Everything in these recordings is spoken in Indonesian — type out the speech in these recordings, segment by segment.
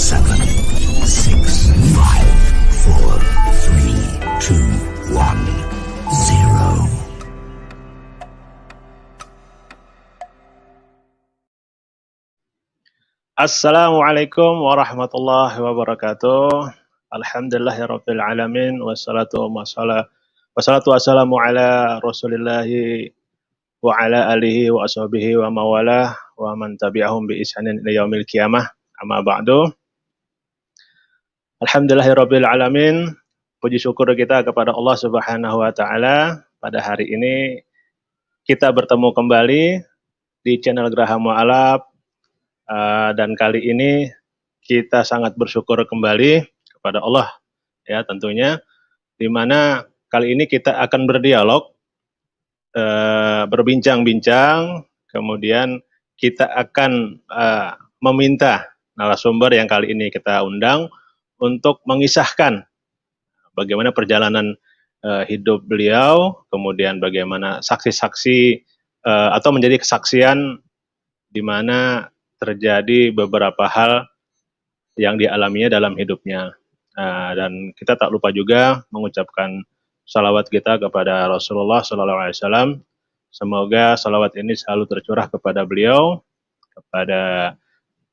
7, 6, 5, 4, 3, 2, 1, 0. Assalamualaikum warahmatullahi wabarakatuh. Alhamdulillahirabbil alamin wassalatu wassalamu ala Rasulillahi wa ala alihi wa ashabihi wa mawalah wa man tabi'ahum bi ihsanin ila yaumil qiyamah. Amma ba'du. Alhamdulillahirabbil alamin. Puji syukur kita kepada Allah Subhanahu wa taala. Pada hari ini kita bertemu kembali di channel Geraha Mu'alaf. Dan kali ini kita sangat bersyukur kembali kepada Allah ya tentunya, di mana kali ini kita akan berdialog, berbincang-bincang, kemudian kita akan meminta narasumber yang kali ini kita undang untuk mengisahkan bagaimana perjalanan hidup beliau, kemudian bagaimana saksi-saksi atau menjadi kesaksian di mana terjadi beberapa hal yang dialaminya dalam hidupnya. Dan kita tak lupa juga mengucapkan salawat kita kepada Rasulullah SAW. Semoga salawat ini selalu tercurah kepada beliau, kepada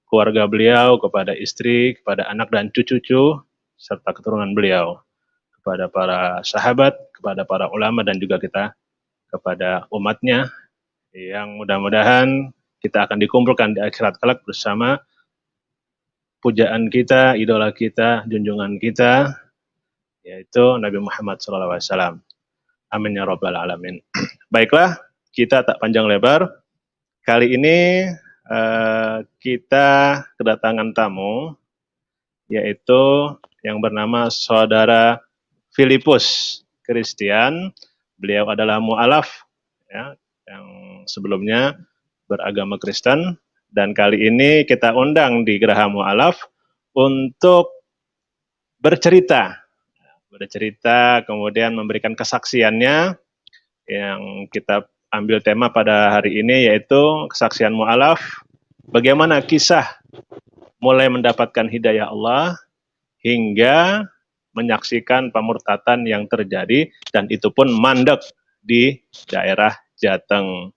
keluarga beliau, kepada istri, kepada anak dan cucu-cucu, serta keturunan beliau, kepada para sahabat, kepada para ulama, dan juga kita kepada umatnya, yang mudah-mudahan kita akan dikumpulkan di akhirat kelak bersama pujaan kita, idola kita, junjungan kita, yaitu Nabi Muhammad SAW. Amin ya rabbal alamin. Baiklah, kita tak panjang lebar. Kali ini kita kedatangan tamu, yaitu yang bernama Saudara Filipus Christian. Beliau adalah mu'alaf, ya, yang sebelumnya beragama Kristen, dan kali ini kita undang di Geraha Mu'alaf untuk bercerita, kemudian memberikan kesaksiannya. Yang kita ambil tema pada hari ini yaitu kesaksian mu'alaf, bagaimana kisah mulai mendapatkan hidayah Allah hingga menyaksikan pemurtatan yang terjadi, dan itu pun mandek di daerah Jateng.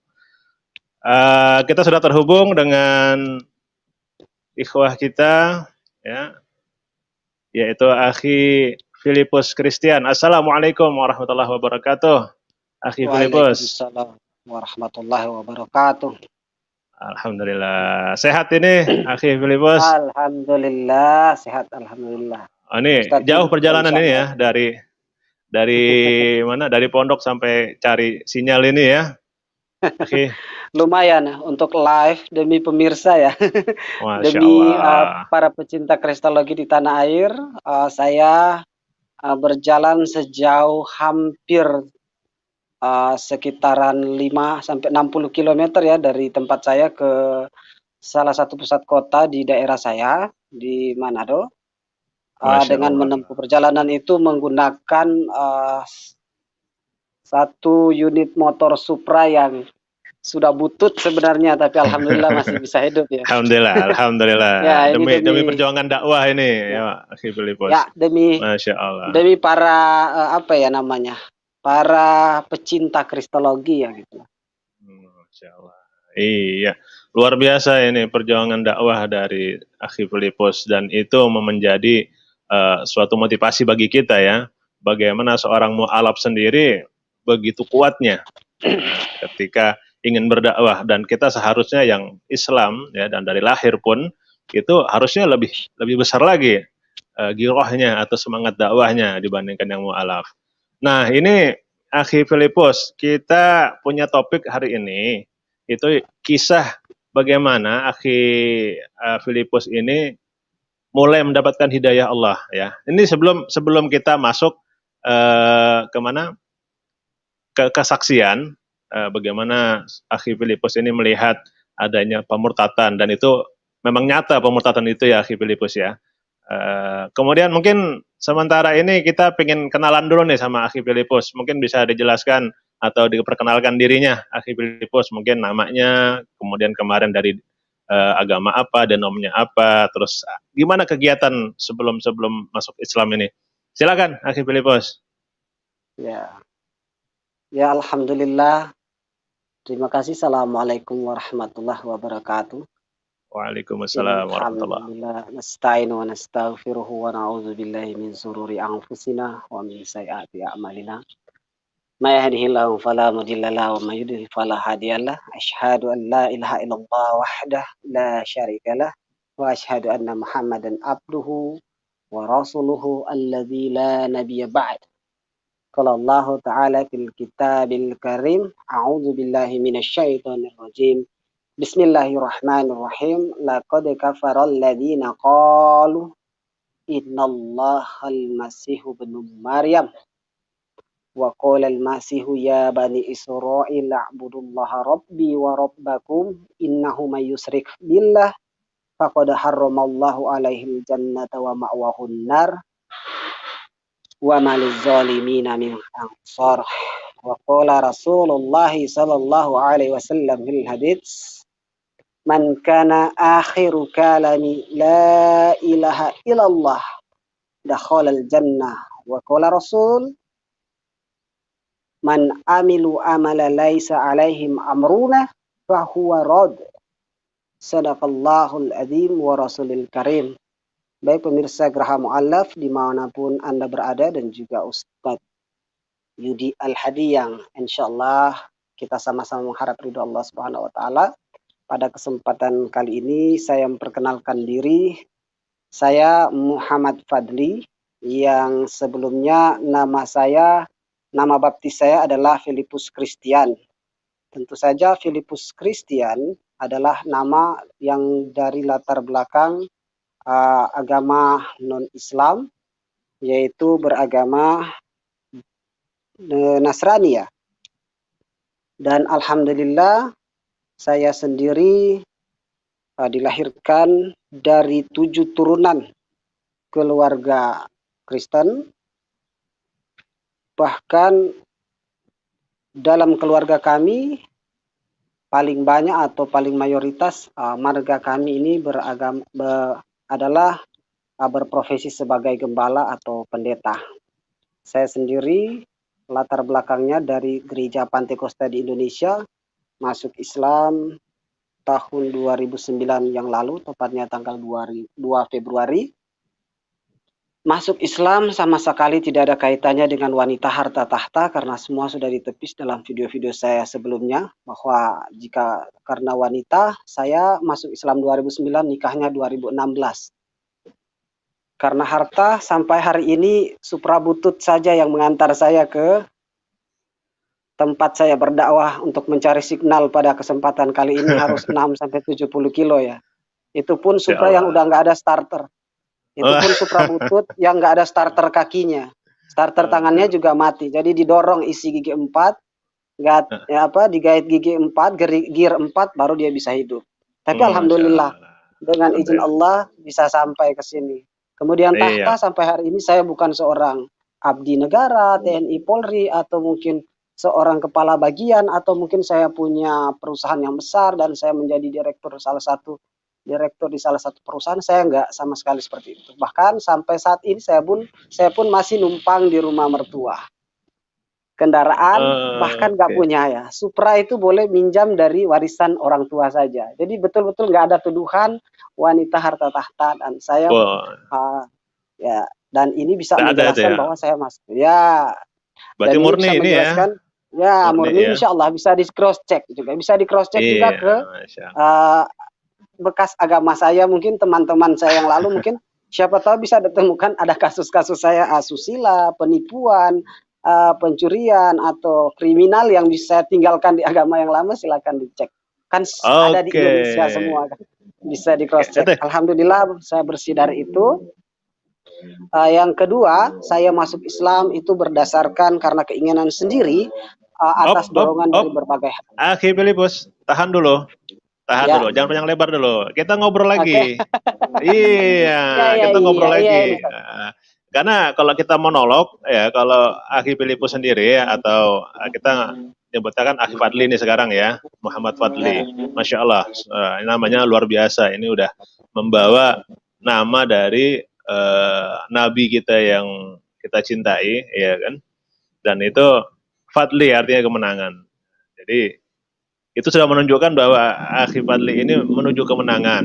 Kita sudah terhubung dengan ikhwah kita, ya, yaitu Akhi Filipus Christian. Assalamualaikum warahmatullahi wabarakatuh. Akhi Filipus. Waalaikumsalam warahmatullahi wabarakatuh. Alhamdulillah. Sehat ini, Akhi Filipus? Alhamdulillah, sehat, alhamdulillah. Ini Ustaz, jauh perjalanan ini ya, dari mana? Dari pondok sampai cari sinyal ini ya. Akhi. Lumayan untuk live demi pemirsa ya. Masya Demi Allah. para pecinta kristologi di tanah air, saya berjalan sejauh hampir sekitaran 5 sampai 60 km ya dari tempat saya ke salah satu pusat kota di daerah saya di Manado. Dengan menempuh perjalanan itu menggunakan satu unit motor Supra yang sudah butut sebenarnya, tapi alhamdulillah masih bisa hidup ya. Alhamdulillah. Ya, demi perjuangan dakwah ini ya, Akhi Filipus. Ya, Masya Allah. Demi para para pecinta kristologi ya gitu. Masya Allah. Iya, luar biasa ini perjuangan dakwah dari Akhi Filipus, dan itu menjadi suatu motivasi bagi kita ya. Bagaimana seorang mu'alaf sendiri begitu kuatnya ketika ingin berdakwah, dan kita seharusnya yang Islam ya, dan dari lahir pun itu harusnya lebih besar lagi girohnya atau semangat dakwahnya dibandingkan yang mu'alaf. Nah, ini Akhi Filipus, kita punya topik hari ini itu kisah bagaimana Akhi Filipus ini mulai mendapatkan hidayah Allah ya. Ini sebelum kita masuk kemana, ke kesaksian, bagaimana Akhi Filipus ini melihat adanya pemurtatan, dan itu memang nyata pemurtatan itu ya Akhi Filipus ya. Kemudian mungkin sementara ini kita pengen kenalan dulu nih sama Akhi Filipus. Mungkin bisa dijelaskan atau diperkenalkan dirinya Akhi Filipus, mungkin namanya, kemudian kemarin dari agama apa, denomnya apa, terus gimana kegiatan sebelum masuk Islam ini? Silakan, Akhi Filipos. Ya, ya alhamdulillah. Terima kasih. Assalamualaikum warahmatullahi wabarakatuh. Waalaikumsalam warahmatullahi. Alhamdulillah, nasta'inu wa nastaghfiruhu wa na'udzu billahi min sururi anfusina wa min sayyiati a'malina. May yahdihillahu fala mudilla lahu wa may yudlil fala hadiyalah. Asyhadu an la ilaha illallah wahdahu la syarikalah wa asyhadu anna Muhammadan abduhu wa rasuluhu alladzi la nabiyya ba'd. Qala Allah ta'ala fil kitabil karim, a'udzu billahi minasyaitonir rajim. Bismillahirrahmanirrahim. Laqad kafaral ladzina qalu innallahal masihu ibnu Maryam wa qala al masihu ya bani Israil a'budullaha rabbi wa rabbakum innahu may yusyrik billah faqad harramallahu alaihil jannata wa ma'wahun nar wa malil zalimina min ansar. Wa qala Rasulullah sallallahu alaihi wasallam fil hadits, man kana akhiru kalami la ilaha illallah dakhalal jannah. Wa qala Rasul, man amilu amala laisa alaihim amruna fahuwa rad. Sadaqallahul adzim wa rasulil karim. Baik pemirsa Geraha Mu'allaf dimanapun Anda berada, dan juga Ustadz Yudi Al-Hadi yang insyaallah kita sama-sama mengharap ridho Allah Subhanahu wa taala. Pada kesempatan kali ini saya memperkenalkan diri. Saya Muhammad Fadli, yang sebelumnya nama baptis saya adalah Filipus Christian. Tentu saja Filipus Christian adalah nama yang dari latar belakang agama non-Islam, yaitu beragama Nasrani ya. Dan alhamdulillah saya sendiri dilahirkan dari 7 turunan keluarga Kristen. Bahkan dalam keluarga kami paling banyak atau paling mayoritas marga kami ini adalah berprofesi sebagai gembala atau pendeta. Saya sendiri latar belakangnya dari gereja Pantekosta di Indonesia, masuk Islam tahun 2009 yang lalu, tepatnya tanggal 2 Februari. Masuk Islam sama sekali tidak ada kaitannya dengan wanita harta tahta, karena semua sudah ditepis dalam video-video saya sebelumnya, bahwa jika karena wanita, saya masuk Islam 2009, nikahnya 2016. Karena harta, sampai hari ini suprabutut saja yang mengantar saya ke tempat saya berdakwah untuk mencari signal. Pada kesempatan kali ini harus 6-70 kilo ya. Itu pun supra yang udah nggak ada starter. Itu pun supra butut yang nggak ada starter kakinya. Starter tangannya juga mati. Jadi didorong isi gigi 4, digait gigi 4, gear 4 baru dia bisa hidup. Tapi alhamdulillah dengan izin Allah bisa sampai ke sini. Kemudian tahta sampai hari ini saya bukan seorang abdi negara, TNI, Polri, atau mungkin seorang kepala bagian, atau mungkin saya punya perusahaan yang besar dan saya menjadi direktur di salah satu perusahaan. Saya enggak sama sekali seperti itu. Bahkan sampai saat ini saya pun masih numpang di rumah mertua. Kendaraan bahkan enggak punya ya. Supra itu boleh minjam dari warisan orang tua saja. Jadi betul-betul enggak ada tuduhan wanita harta tahta, dan saya dan ini bisa menjelaskan bahwa saya masuk. Ya. Berarti murni ini ya. Ya, murni insya Allah bisa di cross check juga. Bisa di cross check juga ke bekas agama saya. Mungkin teman-teman saya yang lalu mungkin siapa tahu bisa ditemukan ada kasus-kasus saya asusila, penipuan, pencurian atau kriminal yang bisa tinggalkan di agama yang lama. Silakan dicek. Kan ada di Indonesia semua kan. Bisa di cross check. Alhamdulillah saya bersih dari itu. Yang kedua, saya masuk Islam itu berdasarkan karena keinginan sendiri atas dorongan dari berbagai hal. Akhi Filipus, tahan dulu, dulu, jangan panjang lebar dulu. Kita ngobrol lagi. Kita ngobrol lagi. Karena kalau kita monolog ya, kalau Akhi Filipus sendiri ya, atau kita nyebutnya kan Akhi Fadli ini sekarang ya, Muhammad Fadli. Masya Allah, namanya luar biasa. Ini udah membawa nama dari Nabi kita yang kita cintai, ya kan? Dan itu Fadli artinya kemenangan. Jadi itu sudah menunjukkan bahwa Akhi Fadli ini menuju kemenangan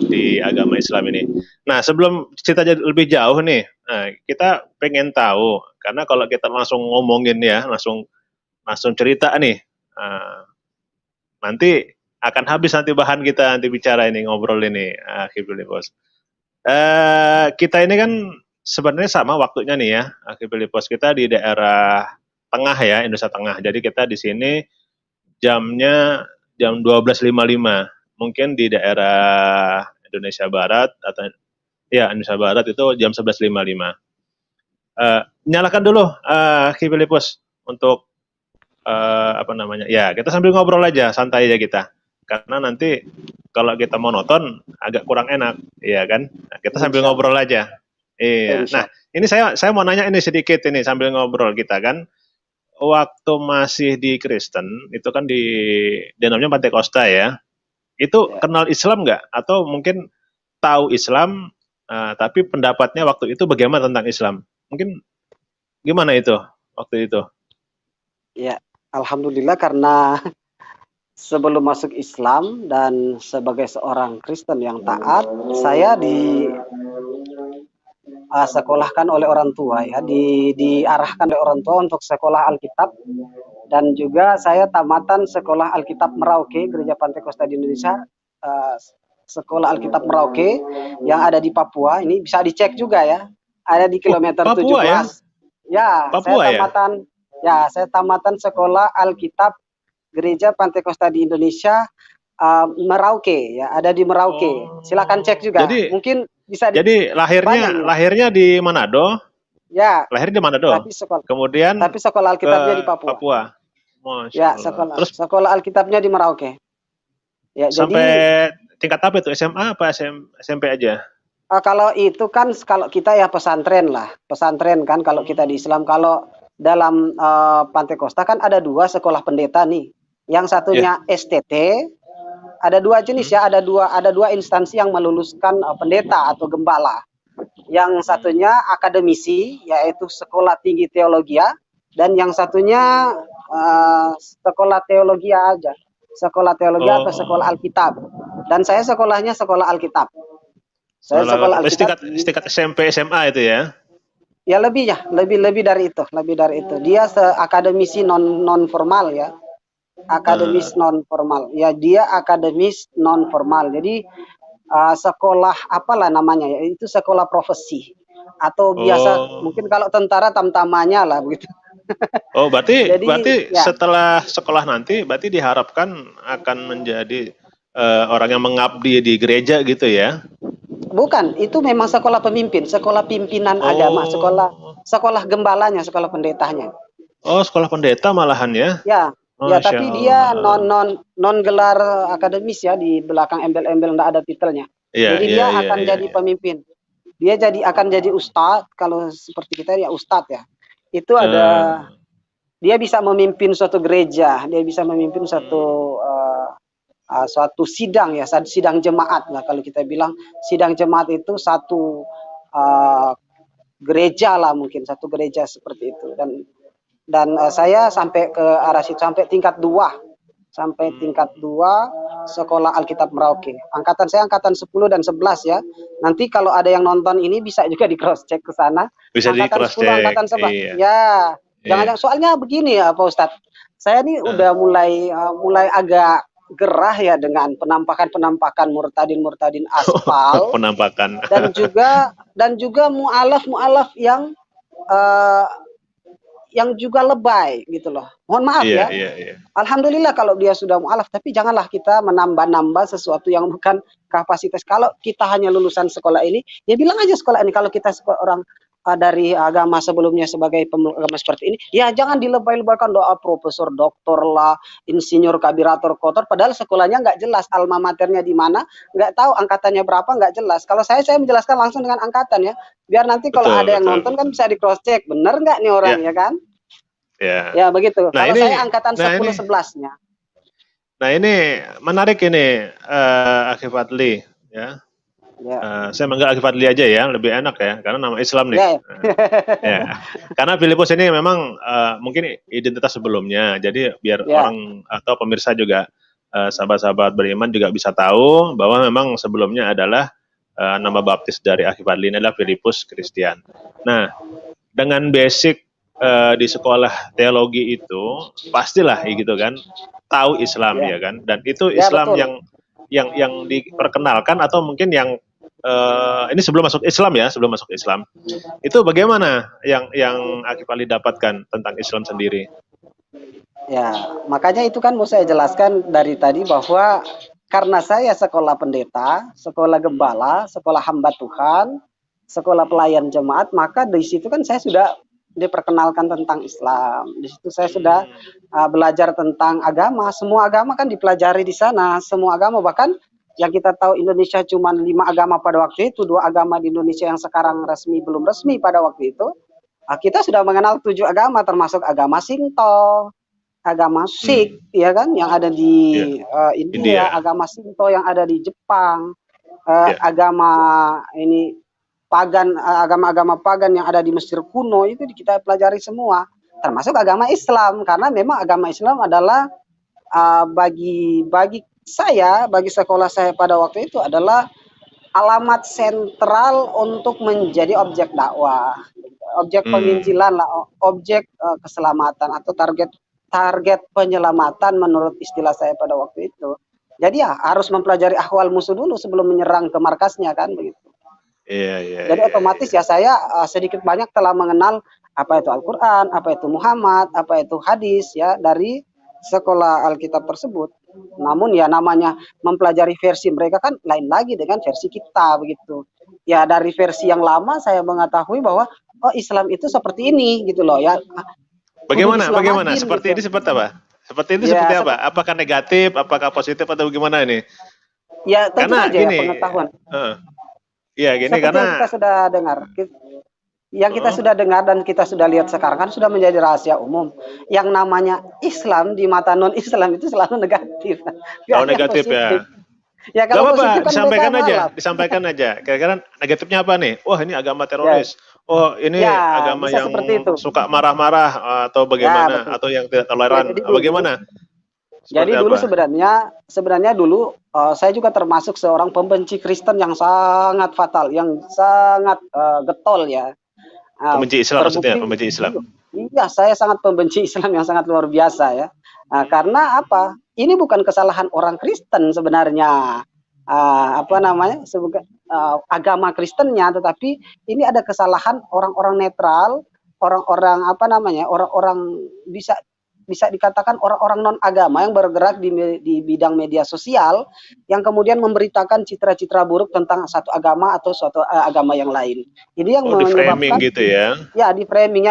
di agama Islam ini. Nah, sebelum cerita lebih jauh nih, kita pengen tahu, karena kalau kita langsung ngomongin ya, langsung cerita nih, nanti akan habis nanti bahan kita nanti bicara ini, ngobrol ini, Akhi Filipos. Kita ini kan sebenarnya sama waktunya nih ya, Akhi Filipos, kita di daerah tengah ya, Indonesia Tengah. Jadi kita di sini jamnya jam 12.55. Mungkin di daerah Indonesia Barat atau ya Indonesia Barat itu jam 11.55. Nyalakan dulu Akhi Filipos untuk apa namanya? Ya, kita sambil ngobrol aja, santai aja kita. Karena nanti kalau kita monoton agak kurang enak, ya kan? Nah, kita sambil ngobrol aja. Iya. Nah, ini saya mau nanya ini sedikit ini sambil ngobrol kita kan. Waktu masih di Kristen, itu kan di namanya Pantekosta ya. Itu kenal Islam nggak? Atau mungkin tahu Islam, tapi pendapatnya waktu itu bagaimana tentang Islam? Mungkin gimana itu waktu itu? Ya, alhamdulillah karena sebelum masuk Islam dan sebagai seorang Kristen yang taat, saya sekolahkan oleh orang tua ya, diarahkan oleh orang tua untuk sekolah Alkitab, dan juga saya tamatan sekolah Alkitab Merauke, Gereja Pantekosta di Indonesia, sekolah Alkitab Merauke yang ada di Papua. Ini bisa dicek juga ya, ada di kilometer Papua 17. Ya, Papua saya tamatan sekolah Alkitab Gereja Pantekosta di Indonesia, Merauke ya, ada di Merauke. Silakan cek juga. Jadi, mungkin bisa. Jadi lahirnya di Manado. Ya. Lahirnya di Manado. Kemudian sekolah Alkitabnya di Papua. Ya, sekolah Alkitabnya di Merauke. Ya, sampai tingkat apa itu? SMA apa SMP aja? Kalau itu kan kalau kita ya pesantren lah. Pesantren kan kalau kita di Islam. Kalau dalam Pantekosta kan ada 2 sekolah pendeta nih. Yang satunya STT, ada 2 jenis ya, ada dua instansi yang meluluskan pendeta atau gembala. Yang satunya akademisi, yaitu Sekolah Tinggi Teologi, dan yang satunya sekolah teologi aja, sekolah teologi atau sekolah Alkitab. Dan saya sekolahnya sekolah Alkitab. Saya sekolah Alkitab. Setingkat SMP SMA itu ya? Ya lebih dari itu, Dia akademisi non formal ya. Akademis non formal. Ya, dia akademis non formal. Jadi sekolah apalah namanya ya, itu sekolah profesi atau biasa mungkin kalau tentara tamtamanya lah begitu. Oh, berarti ya, setelah sekolah nanti berarti diharapkan akan menjadi orang yang mengabdi di gereja gitu ya? Bukan, itu memang sekolah pemimpin, sekolah pimpinan agama, sekolah gembalanya, sekolah pendetanya. Oh, sekolah pendeta malahan ya? Ya. Ya, tapi dia non gelar akademis ya, di belakang embel-embel enggak ada titelnya. Jadi dia akan jadi pemimpin. Dia akan jadi ustadz, kalau seperti kita ya ustadz ya. Itu ada dia bisa memimpin suatu gereja, dia bisa memimpin suatu sidang ya, sidang jemaat lah kalau kita bilang. Sidang jemaat itu satu gereja lah, mungkin satu gereja seperti itu. Dan saya sampai ke arah situ, sampai tingkat 2 sekolah Alkitab Merauke. Saya angkatan 10 dan 11 ya. Nanti kalau ada yang nonton ini bisa juga di cross check ke sana. Bisa di cross check. Angkatan 11. Iya. Ya. Jangan soalnya begini ya Pak Ustadz. Saya ini udah mulai agak gerah ya dengan penampakan murtadin aspal. Penampakan. Dan juga mualaf yang juga lebay gitu loh. Mohon maaf ya. Alhamdulillah kalau dia sudah mualaf, tapi janganlah kita menambah-nambah sesuatu yang bukan kapasitas. Kalau kita hanya lulusan sekolah ini, ya bilang aja sekolah ini. Kalau kita orang dari agama sebelumnya sebagai pemeluk agama seperti ini, ya jangan dilebay-lebaykan doa profesor, doktor lah, insinyur, kabirator, kotor, padahal sekolahnya nggak jelas, alma maternya di mana, nggak tahu angkatannya berapa, nggak jelas. Kalau saya menjelaskan langsung dengan angkatan ya, biar nanti kalau ada yang nonton kan bisa di cross check, bener nggak nih orang ya kan? Ya. Ya begitu. Nah Kalau ini, saya angkatan nah ini, 10-11-nya. nah ini menarik ini, Akhi Fadli, ya. Ya. Saya manggil Akhi Fadli aja ya, lebih enak ya, karena nama Islam nih. Ya. Ya, karena Filipus ini memang mungkin identitas sebelumnya, jadi biar Ya. orang atau pemirsa juga, sahabat-sahabat beriman juga bisa tahu bahwa memang sebelumnya adalah nama baptis dari Akhi Fadli ini adalah Filipus Christian. Nah, dengan basic di sekolah teologi itu pastilah gitu kan tahu Islam Ya. ya kan, dan itu Ya, Islam betul. yang diperkenalkan atau mungkin yang ini sebelum masuk Islam ya, sebelum masuk Islam itu bagaimana yang Akhi Fadli dapatkan tentang Islam sendiri? Ya, makanya itu kan mau saya jelaskan dari tadi bahwa karena saya sekolah pendeta, sekolah gembala, sekolah hamba Tuhan, sekolah pelayan jemaat, maka di situ kan saya sudah diperkenalkan tentang Islam. Di situ saya sudah belajar tentang agama. Semua agama kan dipelajari di sana. Semua agama, bahkan yang kita tahu Indonesia cuma 5 agama pada waktu itu, 2 agama di Indonesia yang sekarang resmi belum resmi pada waktu itu. Kita sudah mengenal 7 agama, termasuk agama Sinto, agama Sikh, ya kan, yang ada di India, agama Sinto yang ada di Jepang, agama ini pagan, agama-agama pagan yang ada di Mesir kuno itu kita pelajari semua, termasuk agama Islam, karena memang agama Islam adalah bagi saya, bagi sekolah saya pada waktu itu adalah alamat sentral untuk menjadi objek dakwah, objek penginjilan lah, objek keselamatan atau target penyelamatan menurut istilah saya pada waktu itu. Jadi ya harus mempelajari ahwal musuh dulu sebelum menyerang ke markasnya kan begitu. Jadi otomatis ya saya sedikit banyak telah mengenal apa itu Al-Quran, apa itu Muhammad, apa itu hadis ya dari sekolah Alkitab tersebut. Namun ya namanya mempelajari versi mereka kan lain lagi dengan versi kita begitu. Ya dari versi yang lama saya mengetahui bahwa oh Islam itu seperti ini gitu loh ya. Bagaimana? Seperti ini seperti apa? Seperti itu seperti apa? Apakah negatif, apakah positif atau bagaimana ini? Ya tentu karena saja gini, ya pengetahuan. Iya gini seperti karena yang kita sudah dengar. Yang kita sudah dengar dan kita sudah lihat sekarang kan sudah menjadi rahasia umum. Yang namanya Islam di mata non-Islam itu selalu negatif. Oh negatif positif. Ya. Ya kalau positif kan disampaikan aja. Kira-kira negatifnya apa nih? Wah ini agama teroris. Ya. Oh ini agama yang suka marah-marah atau bagaimana? Ya, atau yang tidak toleran? Ya, bagaimana? Jadi dulu sebenarnya dulu saya juga termasuk seorang pembenci Kristen yang sangat fatal, yang sangat getol ya. Pembenci Islam maksudnya, pembenci Islam. Iya, saya sangat pembenci Islam yang sangat luar biasa ya. Karena apa? Ini bukan kesalahan orang Kristen sebenarnya. Agama Kristennya, tetapi ini ada kesalahan orang-orang netral, orang-orang orang-orang bisa dikatakan orang-orang non agama yang bergerak di bidang media sosial yang kemudian memberitakan citra-citra buruk tentang satu agama atau suatu agama yang lain. Ini yang menyebabkan di gitu ya. Ya, di framing.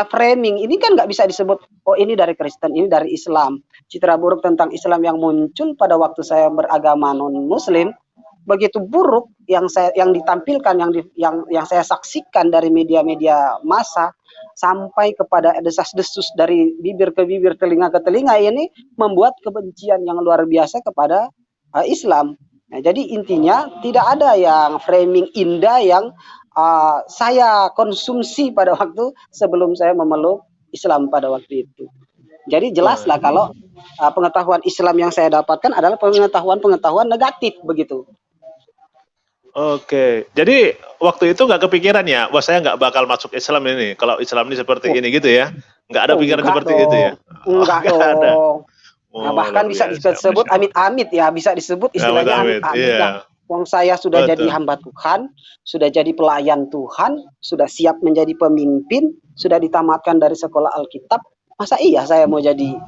Ini kan nggak bisa disebut oh ini dari Kristen, ini dari Islam. Citra buruk tentang Islam yang muncul pada waktu saya beragama non muslim begitu buruk yang ditampilkan yang saya saksikan dari media-media massa sampai kepada desas-desus dari bibir ke bibir, telinga ke telinga, ini membuat kebencian yang luar biasa kepada Islam. Nah, jadi intinya tidak ada yang framing indah yang saya konsumsi pada waktu sebelum saya memeluk Islam pada waktu itu. Jadi jelaslah kalau pengetahuan Islam yang saya dapatkan adalah pengetahuan negatif begitu. Oke, jadi waktu itu nggak kepikiran ya, wah saya nggak bakal masuk Islam ini, kalau Islam ini seperti ini gitu ya, nggak ada pikiran seperti itu ya? Enggak ada. Nah, bahkan bisa disebut amit-amit ya, bisa disebut istilahnya amit-amit ya. Wong saya sudah jadi hamba Tuhan, sudah jadi pelayan Tuhan, sudah siap menjadi pemimpin, sudah ditamatkan dari sekolah Alkitab, masa iya saya mau jadi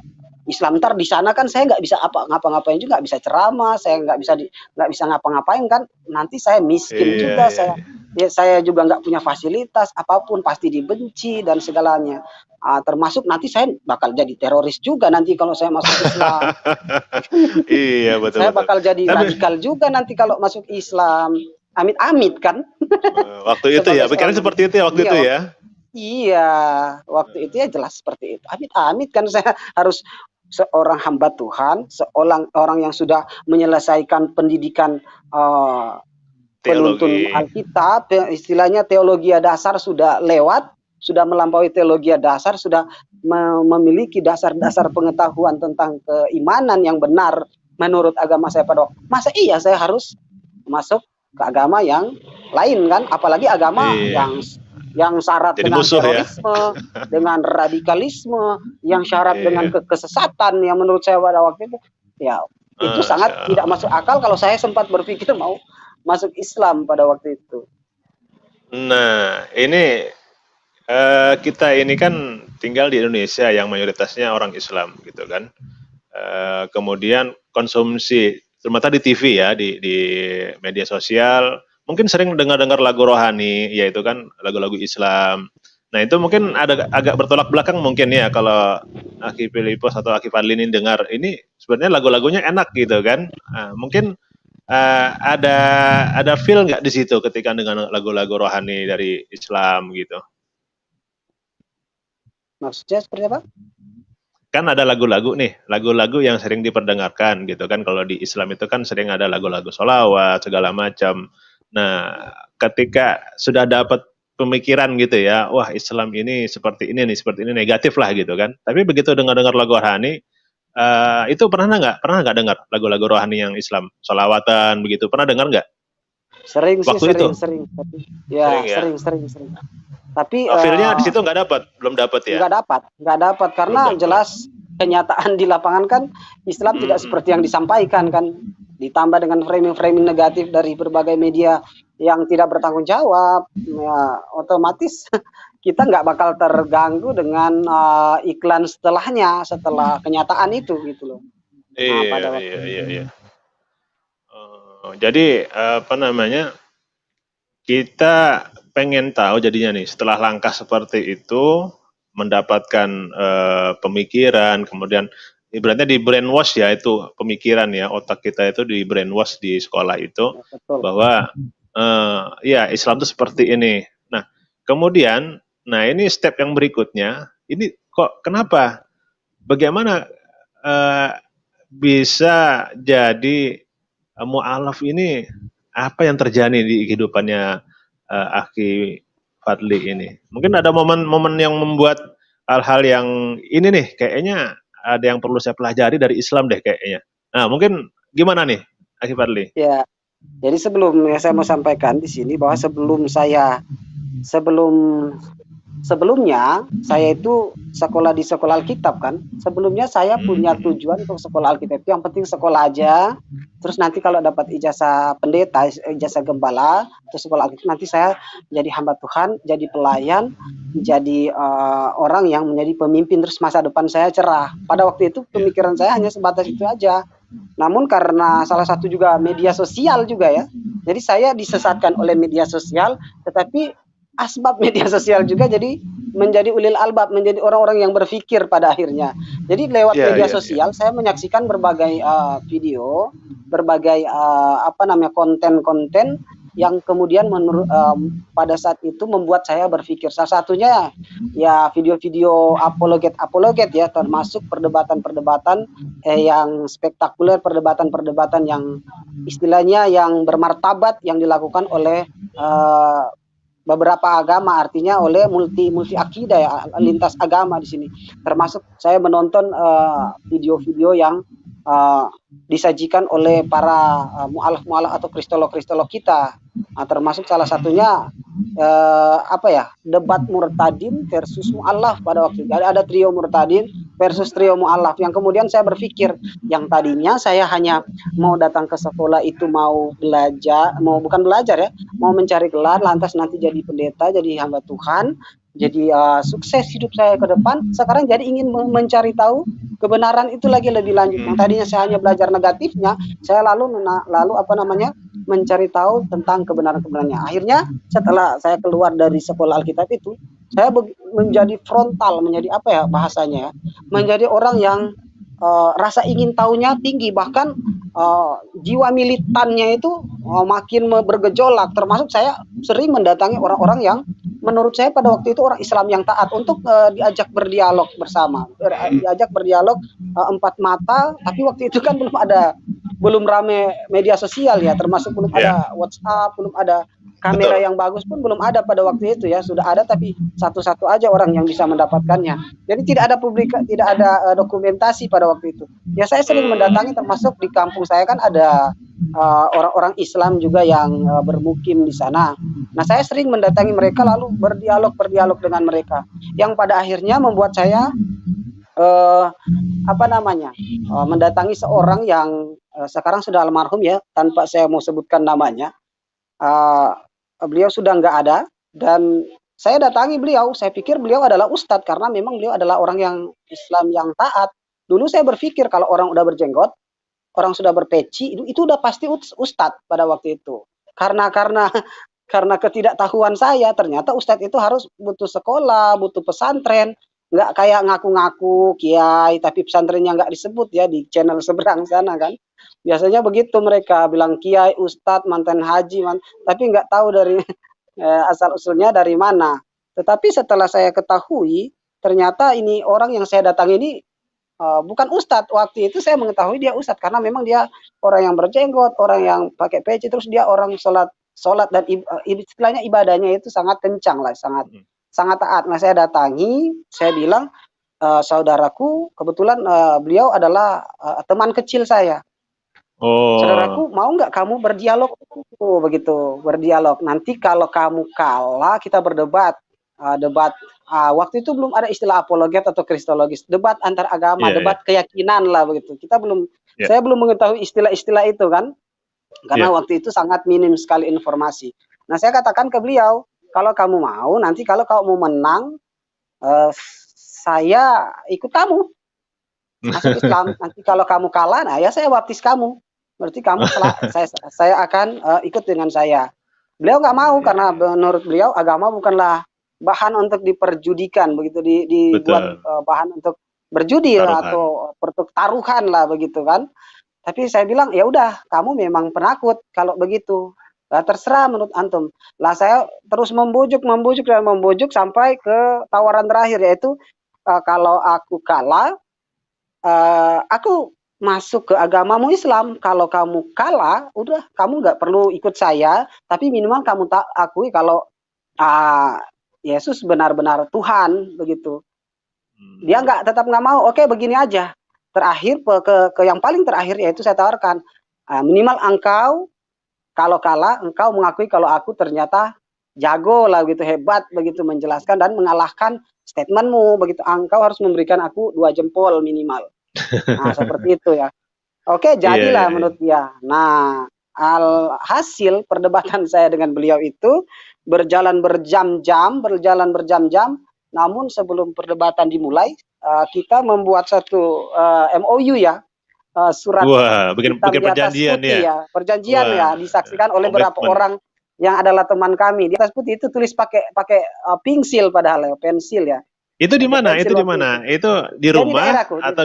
Islam? Ntar di sana kan saya nggak bisa ngapa-ngapain juga, nggak bisa ceramah, saya nggak bisa ngapa-ngapain kan, nanti saya miskin juga, saya juga nggak punya fasilitas apapun, pasti dibenci dan segalanya, termasuk nanti saya bakal jadi teroris juga nanti kalau saya masuk Islam. Iya betul. Saya bakal jadi radikal juga nanti kalau masuk Islam, amit-amit kan. Waktu itu ya, pikiran seperti itu ya waktu itu ya. Iya, waktu itu ya jelas seperti itu. Amit-amit kan saya harus seorang hamba Tuhan, seorang orang yang sudah menyelesaikan pendidikan penuntun Teologi. Alkitab, istilahnya teologi dasar sudah lewat, sudah melampaui teologi dasar, sudah memiliki dasar-dasar pengetahuan tentang keimanan yang benar menurut agama saya pada waktu. Masa iya saya harus masuk ke agama yang lain kan? Apalagi agama Iya. yang syarat Jadi dengan musuh ya. terorisme, dengan radikalisme, yang syarat Iya. dengan kesesatan yang menurut saya pada waktu itu, ya itu sangat tidak masuk akal kalau saya sempat berpikir mau masuk Islam pada waktu itu. Nah, ini kita ini kan tinggal di Indonesia yang mayoritasnya orang Islam gitu kan. Kemudian konsumsi ternyata di TV ya, di media sosial, mungkin sering dengar-dengar lagu rohani, yaitu kan lagu-lagu Islam. Nah itu mungkin ada agak bertolak belakang mungkin ya kalau Aki Filipos atau Aki Fadli ini dengar, ini sebenarnya lagu-lagunya enak gitu kan. Mungkin ada feel nggak di situ ketika dengan lagu-lagu rohani dari Islam gitu? Maksudnya seperti apa? Kan ada lagu-lagu nih, lagu-lagu yang sering diperdengarkan gitu kan. Kalau di Islam itu kan sering ada lagu-lagu sholawat segala macam. Nah, ketika sudah dapat pemikiran gitu ya, wah Islam ini seperti ini nih, seperti ini, negatif lah gitu kan. Tapi begitu dengar-dengar lagu rohani, itu pernah nggak dengar lagu-lagu rohani yang Islam, sholawatan begitu, pernah dengar nggak? Sering sih, Waktu itu? sering. Ya, Sering ya? sering. Tapi Feelnya di situ nggak dapat, belum dapat ya? nggak dapat karena jelas kenyataan di lapangan kan Islam tidak seperti yang disampaikan kan, ditambah dengan framing-framing negatif dari berbagai media yang tidak bertanggung jawab, ya otomatis kita nggak bakal terganggu dengan iklan setelahnya, setelah kenyataan itu gitu loh. Nah, pada waktu Iya. Jadi apa namanya? Kita pengen tahu jadinya nih setelah langkah seperti itu mendapatkan pemikiran, kemudian ibaratnya di brainwash ya, itu pemikiran ya, otak kita itu di brainwash di sekolah itu bahwa ya Islam itu seperti ini. Nah kemudian, nah ini step yang berikutnya, ini kok kenapa? Bagaimana bisa jadi mu'alaf ini, apa yang terjadi di kehidupannya Aki Fadli ini? Mungkin ada momen-momen yang membuat hal-hal yang ini nih, kayaknya ada yang perlu saya pelajari dari Islam deh kayaknya. Nah, mungkin gimana nih, Aki Fadli? Ya, jadi sebelumnya saya mau sampaikan di sini bahwa sebelumnya saya itu sekolah di sekolah Alkitab kan. Sebelumnya saya punya tujuan untuk sekolah Alkitab. Yang penting sekolah aja. Terus nanti kalau dapat ijazah pendeta, ijazah gembala, terus sekolah Alkitab, nanti saya jadi hamba Tuhan, jadi pelayan, jadi orang yang menjadi pemimpin, terus masa depan saya cerah. Pada waktu itu pemikiran saya hanya sebatas itu aja. Namun karena salah satu juga media sosial juga ya. Jadi saya disesatkan oleh media sosial, tetapi asbab media sosial juga jadi menjadi ulil albab, menjadi orang-orang yang berpikir pada akhirnya. Jadi lewat media sosial saya menyaksikan berbagai video, berbagai konten-konten yang kemudian pada saat itu membuat saya berpikir. Salah satunya ya video-video apologet ya, termasuk perdebatan-perdebatan yang spektakuler, perdebatan-perdebatan yang istilahnya yang bermartabat yang dilakukan oleh beberapa agama, artinya oleh multi akidah ya, lintas agama di sini. Termasuk saya menonton video-video yang disajikan oleh para mu'alaf atau kristolog kita. Nah, termasuk salah satunya debat murtadin versus mu'alaf pada waktu itu. Ada trio murtadin versus trio mu'alaf, yang kemudian saya berpikir, yang tadinya saya hanya mau datang ke sekolah itu mau belajar, bukan belajar ya, mau mencari gelar, lantas nanti jadi pendeta, jadi hamba Tuhan, jadi sukses hidup saya ke depan. Sekarang jadi ingin mencari tahu kebenaran itu lagi lebih lanjut. Yang tadinya saya hanya belajar negatifnya, saya lalu mencari tahu tentang kebenaran-kebenarannya. Akhirnya setelah saya keluar dari sekolah Alkitab itu, saya menjadi frontal, menjadi bahasanya, menjadi orang yang rasa ingin tahunya tinggi, bahkan jiwa militannya itu makin bergejolak. Termasuk saya sering mendatangi orang-orang yang menurut saya pada waktu itu orang Islam yang taat untuk diajak berdialog bersama, diajak berdialog empat mata. Tapi waktu itu kan belum rame media sosial ya, termasuk belum ada WhatsApp, belum ada kamera yang bagus pun belum ada pada waktu itu ya. Sudah ada tapi satu-satu aja orang yang bisa mendapatkannya. Jadi tidak ada dokumentasi pada waktu itu. Ya saya sering mendatangi, termasuk di kampung saya kan ada orang-orang Islam juga yang bermukim di sana. Nah, saya sering mendatangi mereka lalu berdialog dengan mereka. Yang pada akhirnya membuat saya mendatangi seorang yang sekarang sudah almarhum ya, tanpa saya mau sebutkan namanya. Beliau sudah nggak ada dan saya datangi beliau. Saya pikir beliau adalah ustadz karena memang beliau adalah orang yang Islam yang taat. Dulu saya berpikir kalau orang udah berjenggot, orang sudah berpeci, itu udah pasti ustadz pada waktu itu. Karena ketidaktahuan saya, ternyata ustadz itu harus butuh sekolah, butuh pesantren, nggak kayak ngaku-ngaku kiai tapi pesantrennya nggak disebut ya di channel seberang sana kan. Biasanya begitu mereka bilang kiai, ustadz, mantan haji, tapi nggak tahu dari asal usulnya dari mana. Tetapi setelah saya ketahui, ternyata ini orang yang saya datangi ini bukan ustadz. Waktu itu saya mengetahui dia ustadz karena memang dia orang yang berjenggot, orang yang pakai peci, terus dia orang sholat dan istilahnya ibadahnya itu sangat kencang lah, sangat taat. Nah saya datangi, saya bilang saudaraku, kebetulan beliau adalah teman kecil saya. Saudaraku, mau nggak kamu berdialog? Begitu, berdialog. Nanti kalau kamu kalah, kita berdebat. Waktu itu belum ada istilah apologet atau kristologis. Debat antar agama, debat keyakinan lah begitu. Saya belum mengetahui istilah-istilah itu kan. Karena waktu itu sangat minim sekali informasi. Nah, saya katakan ke beliau, kalau kamu mau, nanti kalau kamu menang, saya ikut kamu masuk Islam. Nanti kalau kamu kalah, nah ya saya baptis kamu. Berarti kamu saya akan ikut dengan saya. Beliau nggak mau karena menurut beliau agama bukanlah bahan untuk diperjudikan begitu, dibuat bahan untuk berjudi atau taruhan lah begitu kan. Tapi saya bilang ya udah, kamu memang penakut kalau begitu. Lah terserah menurut antum. Lah saya terus membujuk sampai ke tawaran terakhir, yaitu kalau aku kalah, aku masuk ke agamamu Islam. Kalau kamu kalah, udah kamu nggak perlu ikut saya, tapi minimal kamu tak akui kalau Yesus benar-benar Tuhan begitu. Dia tetap nggak mau. Oke, begini aja. Terakhir ke yang paling terakhir yaitu saya tawarkan minimal engkau kalau kalah engkau mengakui kalau aku ternyata jago lah begitu, hebat begitu menjelaskan dan mengalahkan statementmu begitu. Engkau harus memberikan aku 2 jempol minimal. Nah, seperti itu ya. Oke, jadilah menurut dia. Nah, hasil perdebatan saya dengan beliau itu berjalan berjam-jam. Namun sebelum perdebatan dimulai, kita membuat satu MOU ya, surat. Wah, bikin perjanjian ya. Perjanjian ya, disaksikan oleh beberapa orang yang adalah teman kami. Di atas putih itu tulis pakai pensil padahal ya, pensil ya. Itu di mana? Itu di mana? Itu di rumah atau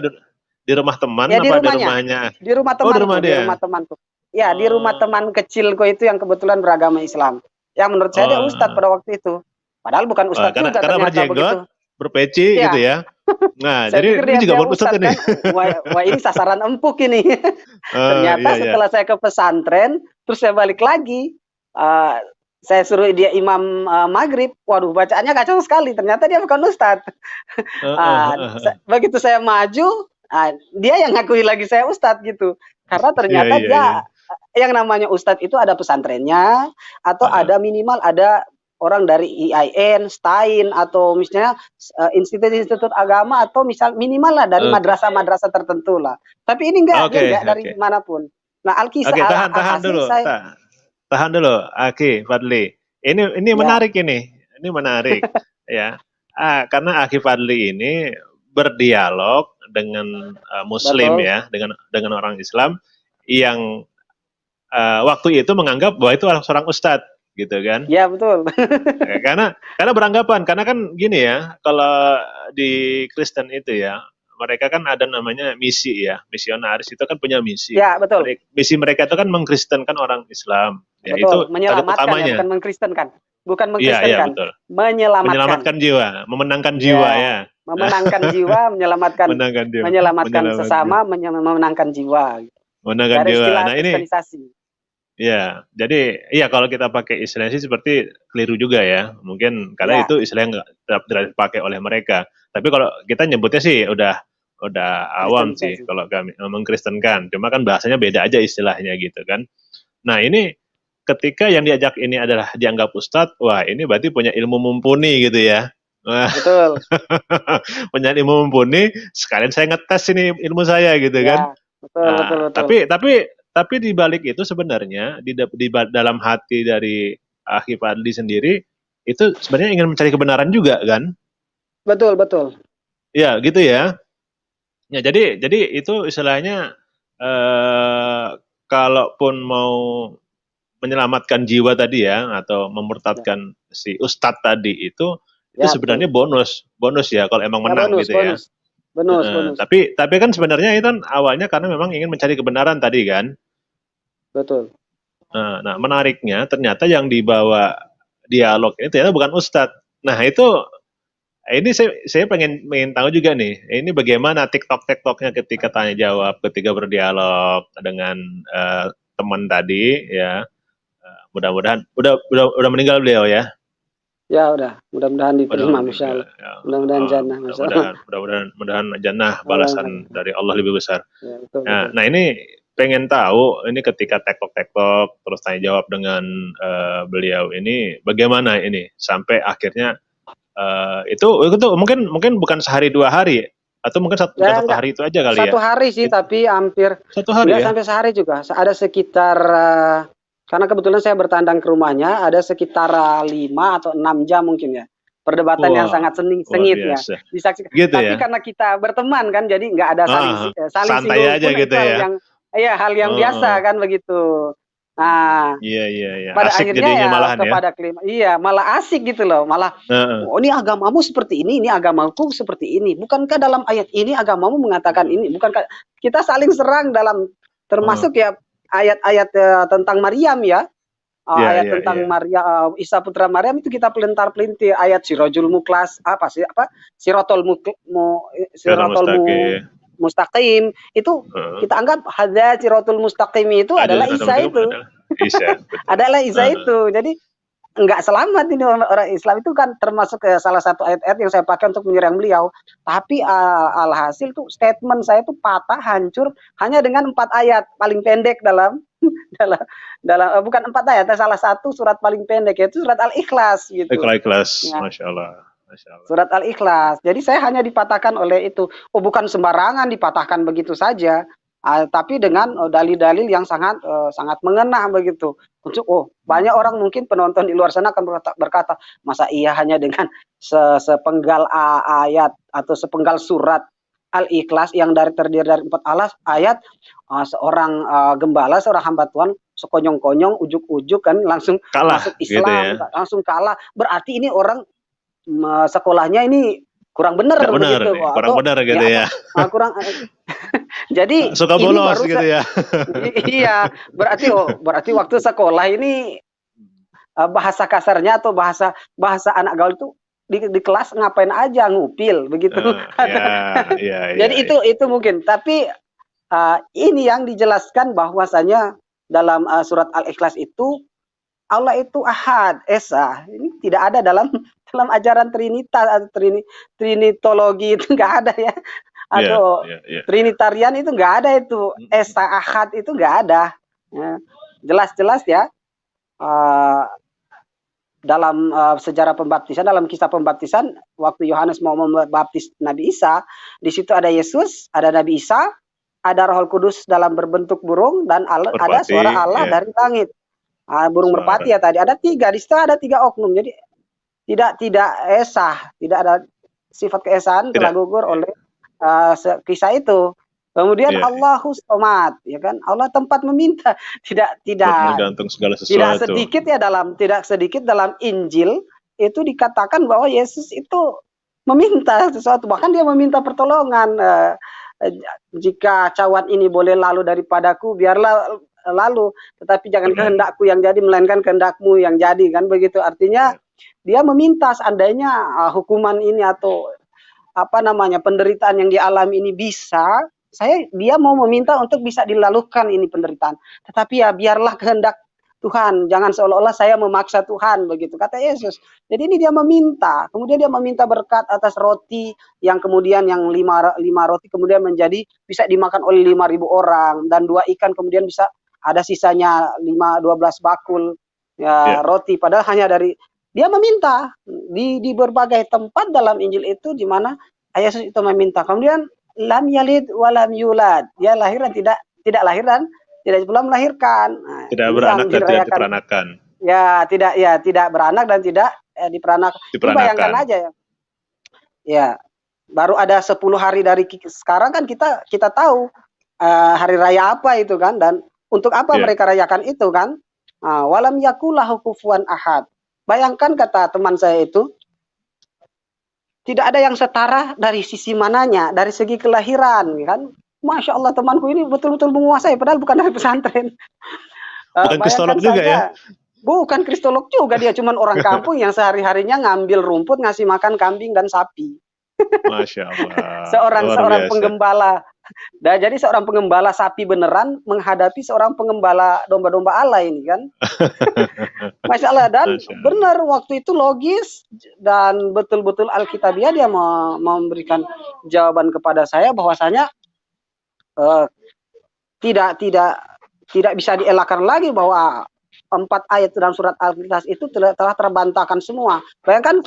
di rumah teman ya, apa di rumahnya? Di rumah temanku. Di rumah dia. Di rumah temanku. Ya, di rumah teman kecilku itu yang kebetulan beragama Islam. Yang menurut saya dia ustadz pada waktu itu. Padahal bukan ustadz juga karena berjenggot, berpeci gitu ya. Nah, jadi ini juga buat ustadz ini. Kan? Wah, ini sasaran empuk ini. Ternyata setelah saya ke pesantren, terus saya balik lagi. Saya suruh dia imam maghrib. Waduh, bacaannya kacau sekali. Ternyata dia bukan ustadz. Begitu saya maju, dia yang ngakui lagi saya ustadz gitu. Karena ternyata dia yang namanya ustadz itu ada pesantrennya atau ada minimal ada orang dari IAIN, STAIN atau misalnya institut-institut agama atau misal minimal lah dari madrasah-madrasah tertentu lah. Tapi ini enggak, dia enggak dari manapun. Nah, tahan dulu. Tahan dulu, Aki Fadli. Ini menarik ini. Ini menarik ya. Karena Aki Fadli ini berdialog dengan Muslim ya, dengan orang Islam yang waktu itu menganggap bahwa itu seorang ustadz gitu kan. Ya betul. karena beranggapan, karena kan gini ya, kalau di Kristen itu ya, mereka kan ada namanya misi ya, misionaris itu kan punya misi. Ya betul. Misi mereka itu kan mengkristenkan orang Islam. Ya, betul. Itu menyelamatkan utamanya. Ya, bukan mengkristenkan. bukan Iya, iya, mengkristenkan, betul. menyelamatkan. Menyelamatkan jiwa, memenangkan jiwa Ya, ya. memenangkan jiwa, Menangkan jiwa, menyelamatkan menyelamatkan jiwa. sesama, memenangkan jiwa. Menangkan Dari jiwa. istilah Nah ini, kristenisasi. ya, jadi iya kalau kita pakai istilah sih seperti keliru juga ya. Mungkin karena Ya, itu istilah yang tidak dipakai oleh mereka. Tapi kalau kita nyebutnya sih udah awam sih kristenisasi. kalau kami mengkristenkan. Cuma kan bahasanya beda aja istilahnya gitu kan. Nah ini ketika yang diajak ini adalah dianggap ustadz, wah ini berarti punya ilmu mumpuni gitu ya. Wah, Betul. punya ilmu mumpuni, sekalian saya ngetes ini ilmu saya gitu kan. Ya, betul, betul, Nah, betul. tapi di balik itu sebenarnya dalam hati dari Akhi Fadli sendiri itu sebenarnya ingin mencari kebenaran juga kan? Betul, betul. Ya, gitu ya. Ya, jadi itu istilahnya eh kalaupun mau menyelamatkan jiwa tadi ya atau Ya, memurtadkan si ustadz tadi itu ya sebenarnya betul. bonus ya kalau emang Ya, menang bonus, gitu ya. bonus. Bonus, bonus. Tapi kan sebenarnya itu kan awalnya karena memang ingin mencari kebenaran tadi kan. Betul. Nah, menariknya ternyata yang dibawa dialog ini ternyata bukan ustadz. Nah, ini saya pengen tahu juga nih. Ini bagaimana TikToknya ketika tanya jawab, ketika berdialog dengan teman tadi ya. Mudah-mudahan udah meninggal beliau ya. Ya udah, mudah-mudahan Udah diterima, Masya meninggal. Allah. Ya. Mudah-mudahan jannah, Masya Allah. Mudah-mudahan jannah Alhamdulillah. balasan dari Allah lebih besar. Ya, betul, betul. Nah, ini pengen tahu ini ketika tektok terus tanya jawab dengan beliau ini bagaimana ini sampai akhirnya itu mungkin bukan sehari 2 hari atau mungkin bukan Ya, satu enggak hari itu aja kali ya. satu hari sih, tapi hampir Satu hari enggak ya. sampai sehari juga. Ada sekitar karena kebetulan saya bertandang ke rumahnya, ada sekitar 5 atau 6 jam mungkin ya. Perdebatan yang Wah, sangat luar sengit ya. biasa. Disaksikan. Gitu Tapi ya. karena kita berteman kan, jadi nggak ada saling Santai singgung aja pun itu gitu hal ya. yang ya hal yang biasa kan begitu. Nah, Iya, iya, iya. pada Asik akhirnya jadinya ya malahan ya. kepada kelima, iya malah asik gitu loh, malah Heeh. oh ini agamamu seperti ini agamaku seperti ini. Bukankah dalam ayat ini agamamu mengatakan ini? Bukankah kita saling serang dalam termasuk ya ayat-ayat tentang Maryam ya. Iya, Ayat iya, tentang iya. Maria Isa putra Maryam itu kita pelintir-pelintir ayat Sirajul Muklas apa sih apa Sirotol Siratal Sirotol mustaqim. Mustaqim itu Heeh. kita anggap hadza Siratul Mustaqim itu Ada adalah siratal Isa mustaqim itu. adalah Isa, betul. Adalah Isa Heeh. itu. Jadi enggak selamat ini orang Islam itu kan termasuk salah satu ayat-ayat yang saya pakai untuk menyerang beliau. Tapi alhasil tuh statement saya tuh patah hancur hanya dengan 4 ayat paling pendek dalam dalam bukan 4 ayat, salah satu surat paling pendek yaitu surat Al-Ikhlas gitu. Ikhlas, Ya, masya Allah, masya Allah. surat Al-Ikhlas. Jadi saya hanya dipatahkan oleh itu. Oh, bukan sembarangan dipatahkan begitu saja. Tapi dengan dalil-dalil yang sangat sangat mengena begitu. Untuk banyak orang mungkin penonton di luar sana akan berkata, masa iya hanya dengan sepenggal ayat atau sepenggal surat Al-Ikhlas yang terdiri dari 4 ayat seorang gembala, seorang hamba Tuhan sekonyong-konyong, ujuk-ujuk kan langsung Kalah masuk gitu Islam, ya. langsung kalah. Berarti ini orang sekolahnya ini kurang benar Nggak benar begitu nih, kurang atau benar gitu ya ya. apa kurang jadi Suka ini bolos baru gitu ya. iya berarti waktu sekolah ini bahasa kasarnya atau bahasa anak gaul itu di kelas ngapain aja ngupil begitu. Ya, Jadi ya. itu mungkin tapi ini yang dijelaskan bahwasanya dalam surat Al-Ikhlas itu Allah itu Ahad, Esa. Ini tidak ada dalam ajaran Trinitas atau Trinitologi itu nggak ada ya. Atau Ya. Trinitarian itu nggak ada itu. Esa Ahad itu nggak ada. Ya. Jelas-jelas ya. Dalam sejarah pembaptisan, dalam kisah pembaptisan, waktu Yohanes mau membaptis Nabi Isa, di situ ada Yesus, ada Nabi Isa, ada Roh Kudus dalam berbentuk burung, dan ada suara Allah dari langit. Burung merpati ya tadi ada 3 di situ, ada 3 oknum, jadi tidak esah, tidak ada sifat keesaan telah gugur oleh kisah itu. Kemudian Allahus Somad, ya kan, Allah tempat meminta, tidak bergantung segala sesuatu. tidak sedikit dalam Injil itu dikatakan bahwa Yesus itu meminta sesuatu, bahkan dia meminta pertolongan. Jika cawan ini boleh lalu daripadaku, biarlah lalu, tetapi jangan Benar. kehendakku yang jadi melainkan kehendakmu yang jadi, kan begitu. Artinya dia meminta seandainya hukuman ini atau apa namanya penderitaan yang dialami ini bisa, dia mau meminta untuk bisa dilalukan ini penderitaan. Tetapi ya biarlah kehendak Tuhan, jangan seolah-olah saya memaksa Tuhan, begitu kata Yesus. Jadi ini dia meminta, kemudian dia meminta berkat atas roti yang kemudian yang lima roti kemudian menjadi bisa dimakan oleh 5.000 orang, dan 2 ikan kemudian bisa ada sisanya 12 bakul ya, roti. Padahal hanya dari dia meminta di berbagai tempat dalam Injil itu di mana Yesus itu meminta. Kemudian lam yalid walam yulad, dia lahir dan tidak lahir dan tidak pula melahirkan. Nah, tidak beranak dan tidak diperanakan. Ya, tidak beranak dan tidak diperanakan. Bayangkan aja ya. Ya, baru ada 10 hari dari sekarang kan kita tahu hari raya apa itu kan, dan untuk apa mereka rayakan itu kan. Walam yakulahu kufuwan ahad. Bayangkan kata teman saya itu, tidak ada yang setara dari sisi mananya, dari segi kelahiran kan. Masya Allah, temanku ini betul-betul menguasai, padahal bukan dari pesantren. Bukan kristolog juga ya? Bukan kristolog juga, dia cuma orang kampung yang sehari-harinya ngambil rumput, ngasih makan kambing dan sapi. Masya Allah. seorang penggembala. Dan jadi seorang penggembala sapi beneran menghadapi seorang penggembala domba-domba Allah ini kan. Masya Allah, dan benar waktu itu logis dan betul-betul Alkitabiah dia memberikan jawaban kepada saya bahwasanya tidak bisa dielakkan lagi bahwa 4 ayat dalam surat Al-Ikhlas itu telah terbantahkan semua. Bayangkan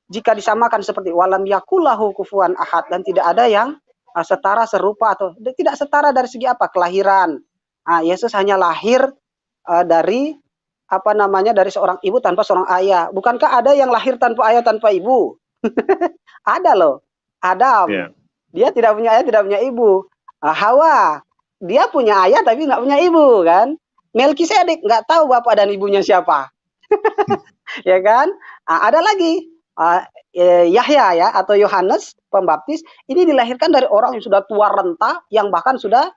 jika disamakan seperti walam yakullahu kufuwan ahad, dan tidak ada yang setara, serupa, atau tidak setara dari segi apa? Kelahiran. Yesus hanya lahir dari apa namanya, dari seorang ibu tanpa seorang ayah. Bukankah ada yang lahir tanpa ayah, tanpa ibu? Ada loh. Adam. Dia tidak punya ayah, tidak punya ibu. Hawa, dia punya ayah tapi nggak punya ibu kan. Melkisedek nggak tahu bapak dan ibunya siapa. Ya kan. Ada lagi Yahya ya, atau Yohanes Pembaptis, ini dilahirkan dari orang yang sudah tua renta, yang bahkan sudah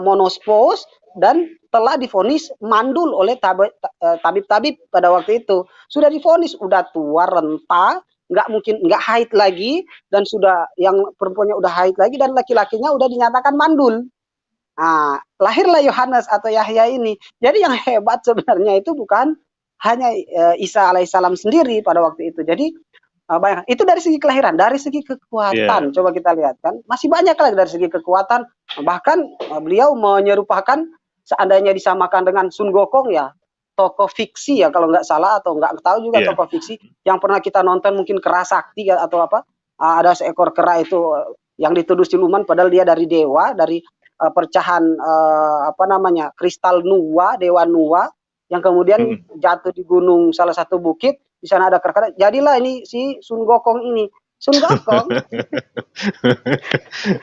monospos dan telah divonis mandul oleh tabib-tabib pada waktu itu. Sudah divonis, udah tua renta, nggak haid lagi, dan sudah yang perempuannya udah haid lagi, dan laki-lakinya udah dinyatakan mandul. Lahirlah Yohanes atau Yahya ini. Jadi yang hebat sebenarnya itu bukan hanya Isa alaihissalam sendiri pada waktu itu. Jadi bayangkan, itu dari segi kelahiran, dari segi kekuatan. Coba kita lihat kan, masih banyak lagi dari segi kekuatan. Bahkan beliau menyerupakan, seandainya disamakan dengan Sun Gokong ya, tokoh fiksi ya kalau nggak salah, atau nggak tahu juga tokoh fiksi yang pernah kita nonton, mungkin Kera Sakti atau apa, ada seekor kera itu yang dituduh siluman, padahal dia dari dewa, dari percahan apa namanya, kristal Nuwa, dewa Nuwa, yang kemudian jatuh di gunung salah satu bukit, di sana ada kera. Jadilah ini si Sun Gokong ini. Sun Gokong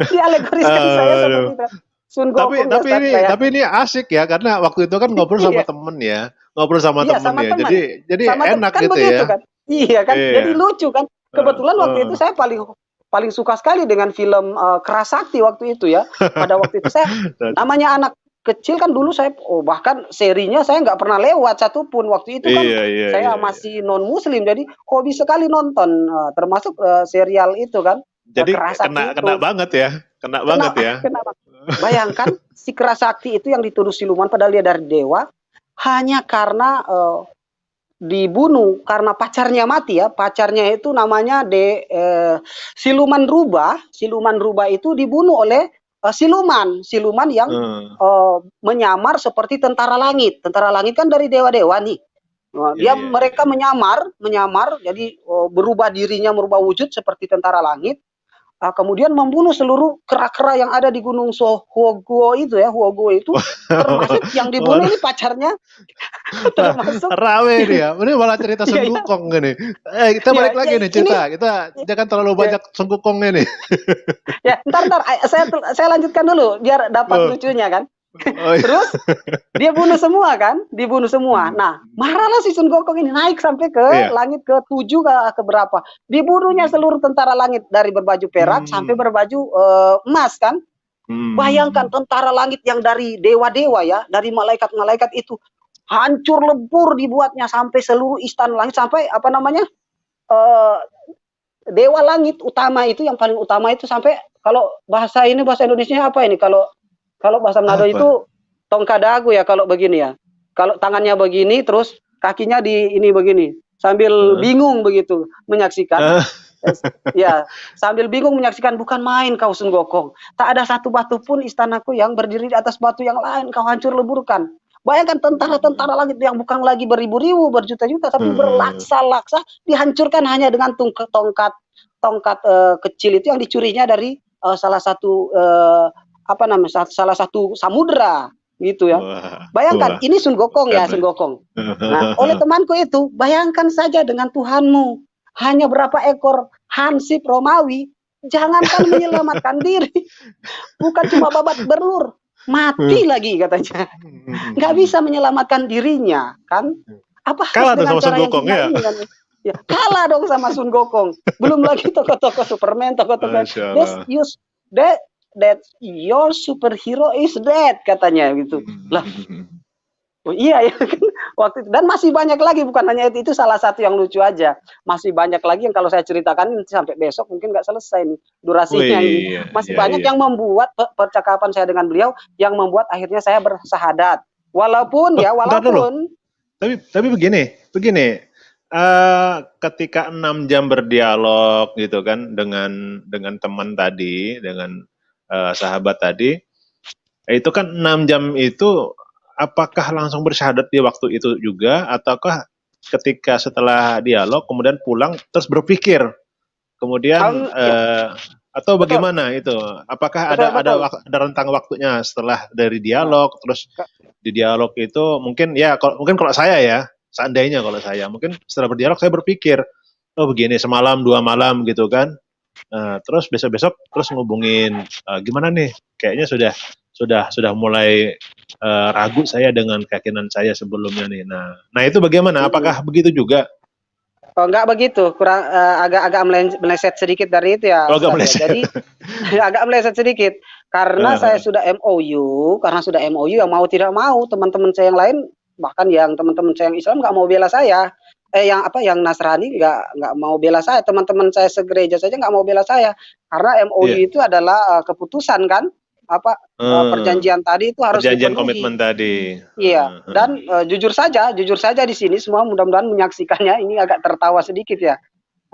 dialegoriskan saya seperti itu. Sun Gokong tapi ini asik ya, karena waktu itu kan ngobrol sama temen ya. Ngobrol sama temen ya. Jadi enak kan gitu ya. Kan? Iya kan? Jadi lucu kan. Kebetulan waktu itu saya paling suka sekali dengan film Kera Sakti waktu itu ya. Pada waktu itu saya, namanya anak kecil kan dulu saya, bahkan serinya saya nggak pernah lewat satupun waktu itu kan. Saya masih non muslim, jadi hobi sekali nonton, termasuk serial itu kan. Jadi kena banget ya. Kena banget ya. Bayangkan si Kera Sakti itu yang dituduh siluman, padahal dia dari dewa, hanya karena dibunuh karena pacarnya mati ya. Pacarnya itu namanya Siluman Rubah. Siluman Rubah itu dibunuh oleh siluman yang menyamar seperti tentara langit. Tentara langit kan dari dewa-dewa nih. Mereka menyamar, jadi berubah dirinya, merubah wujud seperti tentara langit. Kemudian membunuh seluruh kera-kera yang ada di Gunung Huoguo itu ya, termasuk yang dibunuh ini pacarnya, termasuk rame dia. Ini malah cerita Sun Gokong ini. Kita balik lagi nih cerita. Kita jangan terlalu banyak Sun Gokong ini. Ya, ntar saya lanjutkan dulu biar dapat lucunya kan. Terus dia dibunuh semua. Nah, marahlah si Sun Gokong ini, naik sampai ke langit ke-7 ke berapa. Dibunuhnya seluruh tentara langit, dari berbaju perak sampai berbaju emas kan. Bayangkan tentara langit yang dari dewa-dewa ya, dari malaikat-malaikat itu hancur lebur dibuatnya sampai seluruh istana langit, sampai apa namanya, dewa langit utama itu yang paling utama itu sampai, kalau bahasa ini bahasa Indonesia apa ini, kalau bahasa Manado itu tongkadagu ya kalau begini ya. Kalau tangannya begini terus kakinya di ini begini sambil bingung begitu menyaksikan. Ya, sambil bingung menyaksikan, bukan main kau Sun Gokong. Tak ada satu batu pun istanaku yang berdiri di atas batu yang lain, kau hancur leburkan. Bayangkan tentara-tentara langit yang bukan lagi beribu-ribu, berjuta-juta, tapi berlaksa-laksa dihancurkan hanya dengan tongkat kecil itu yang dicurinya dari salah satu apa namanya, salah satu samudra gitu ya. Bayangkan ini Sun Gokong ya, Sun Gokong. Nah, oleh temanku itu, bayangkan saja dengan Tuhanmu hanya berapa ekor hansip Romawi, jangankan menyelamatkan diri, bukan cuma babat berlur, mati lagi katanya, nggak bisa menyelamatkan dirinya kan? Apa kalah dengan cara Sun Gokong ya? Ya, kalah dong sama Sun Gokong. Belum lagi tokoh-tokoh Superman, tokoh-tokoh that your superhero is dead katanya gitu. Lah, oh iya ya kan waktu itu, dan masih banyak lagi, bukan hanya itu salah satu yang lucu aja, masih banyak lagi yang kalau saya ceritakan ini sampai besok mungkin nggak selesai nih durasinya ini. Masih banyak yang membuat percakapan saya dengan beliau yang membuat akhirnya saya bersahadat. Walaupun tapi begini ketika 6 jam berdialog gitu kan dengan teman tadi, dengan sahabat tadi, itu kan 6 jam itu apakah langsung bersyahadat di waktu itu juga, ataukah ketika setelah dialog kemudian pulang terus berpikir kemudian atau bagaimana itu? Apakah ada rentang waktunya setelah dari dialog, terus di dialog itu mungkin kalau saya ya, seandainya kalau saya mungkin setelah berdialog saya berpikir, oh begini semalam 2 malam gitu kan, terus besok-besok terus ngubungin gimana nih, kayaknya sudah mulai ragu saya dengan keyakinan saya sebelumnya nih. Nah itu bagaimana? Apakah begitu juga? Oh, enggak begitu, kurang agak meleset sedikit dari itu ya. Jadi agak meleset sedikit karena saya sudah MOU, yang mau tidak mau teman-teman saya yang lain, bahkan yang teman-teman saya yang Islam nggak mau bela saya. Yang Nasrani nggak mau bela saya, teman-teman saya segereja saja nggak mau bela saya karena MOU itu adalah keputusan kan. Perjanjian tadi itu harus perjanjian komitmen tadi. Iya, dan jujur saja di sini semua mudah-mudahan menyaksikannya ini agak tertawa sedikit ya.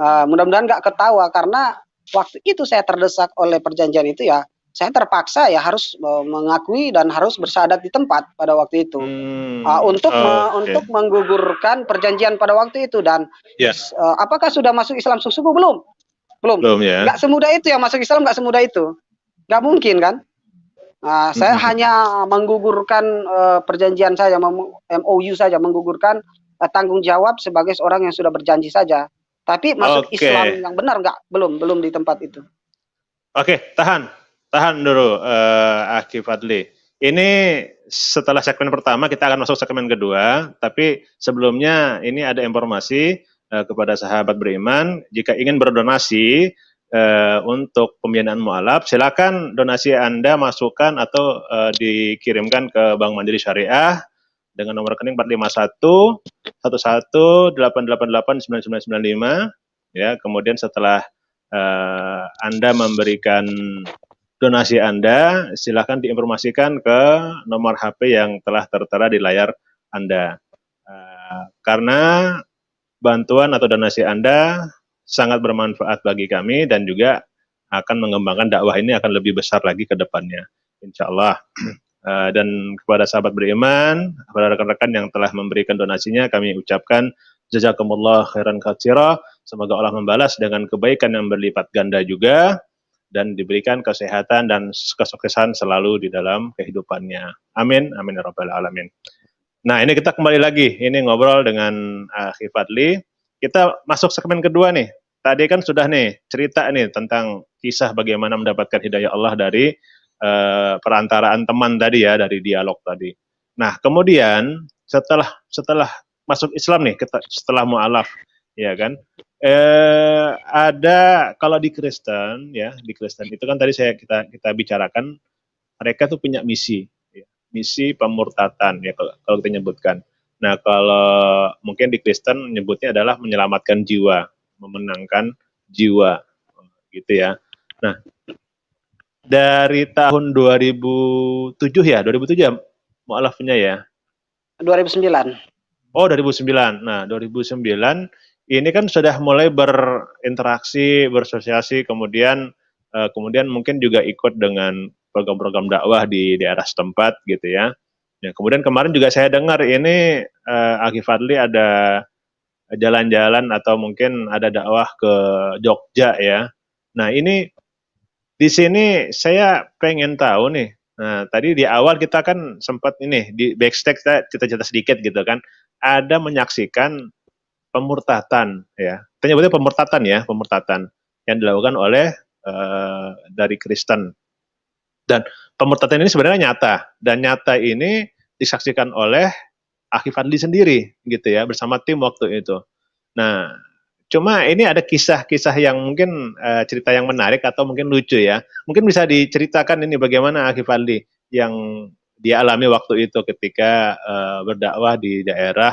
Mudah-mudahan nggak ketawa karena waktu itu saya terdesak oleh perjanjian itu ya, saya terpaksa ya harus mengakui dan harus bersyahadat di tempat pada waktu itu untuk menggugurkan perjanjian pada waktu itu. Dan apakah sudah masuk Islam sungguh-sungguh? Belum ya. Nggak semudah itu ya, masuk Islam nggak semudah itu, nggak mungkin kan. Saya hanya menggugurkan perjanjian saja, MOU saja, menggugurkan tanggung jawab sebagai seorang yang sudah berjanji saja. Tapi masuk Islam yang benar belum di tempat itu. Tahan dulu, Aki Fadli. Ini setelah segmen pertama kita akan masuk segmen kedua. Tapi sebelumnya ini ada informasi kepada sahabat beriman, jika ingin berdonasi untuk pembinaan mu'alaf, silakan donasi Anda masukkan atau dikirimkan ke Bank Mandiri Syariah dengan nomor rekening 451 11 888 9995 ya. Kemudian setelah Anda memberikan donasi Anda, silakan diinformasikan ke nomor HP yang telah tertera di layar Anda. Karena bantuan atau donasi Anda sangat bermanfaat bagi kami dan juga akan mengembangkan dakwah ini akan lebih besar lagi ke depannya, insya Allah. Dan kepada sahabat beriman, kepada rekan-rekan yang telah memberikan donasinya, kami ucapkan jazakumullah khairan katsira. Semoga Allah membalas dengan kebaikan yang berlipat ganda juga dan diberikan kesehatan dan kesuksesan selalu di dalam kehidupannya. Amin, amin ya rabbal alamin. Nah, ini kita kembali lagi, ini ngobrol dengan Akhi Fadli. Kita masuk segmen kedua nih. Tadi kan sudah nih cerita nih tentang kisah bagaimana mendapatkan hidayah Allah dari perantaraan teman tadi ya, dari dialog tadi. Nah, kemudian setelah masuk Islam nih, setelah mu'alaf, ya kan? Ada kalau di Kristen ya, di Kristen itu kan tadi kita bicarakan mereka tuh punya misi, ya. Misi pemurtatan ya kalau kita nyebutkan. Nah, kalau mungkin di Kristen nyebutnya adalah menyelamatkan jiwa, memenangkan jiwa, gitu ya. Nah, dari tahun 2007 ya, 2007 ya, mualafnya ya. 2009. Oh, 2009. Nah, 2009 ini kan sudah mulai berinteraksi, bersosiasi, kemudian mungkin juga ikut dengan program-program dakwah di daerah setempat gitu ya. Ya, kemudian kemarin juga saya dengar ini Akhi Fadli ada jalan-jalan atau mungkin ada dakwah ke Jogja ya. Nah, ini di sini saya pengen tahu nih. Nah, tadi di awal kita kan sempat ini di backstage kita cerita sedikit gitu kan. Ada menyaksikan pemurtatan ya. Kita nyebutnya pemurtatan ya, pemurtatan yang dilakukan oleh dari Kristen. Dan pemurtatan ini sebenarnya nyata, dan nyata ini disaksikan oleh Akhi Fadli sendiri gitu ya, bersama tim waktu itu. Nah, cuma ini ada kisah-kisah yang mungkin cerita yang menarik atau mungkin lucu ya. Mungkin bisa diceritakan ini bagaimana Akhi Fadli yang dia alami waktu itu ketika berdakwah di daerah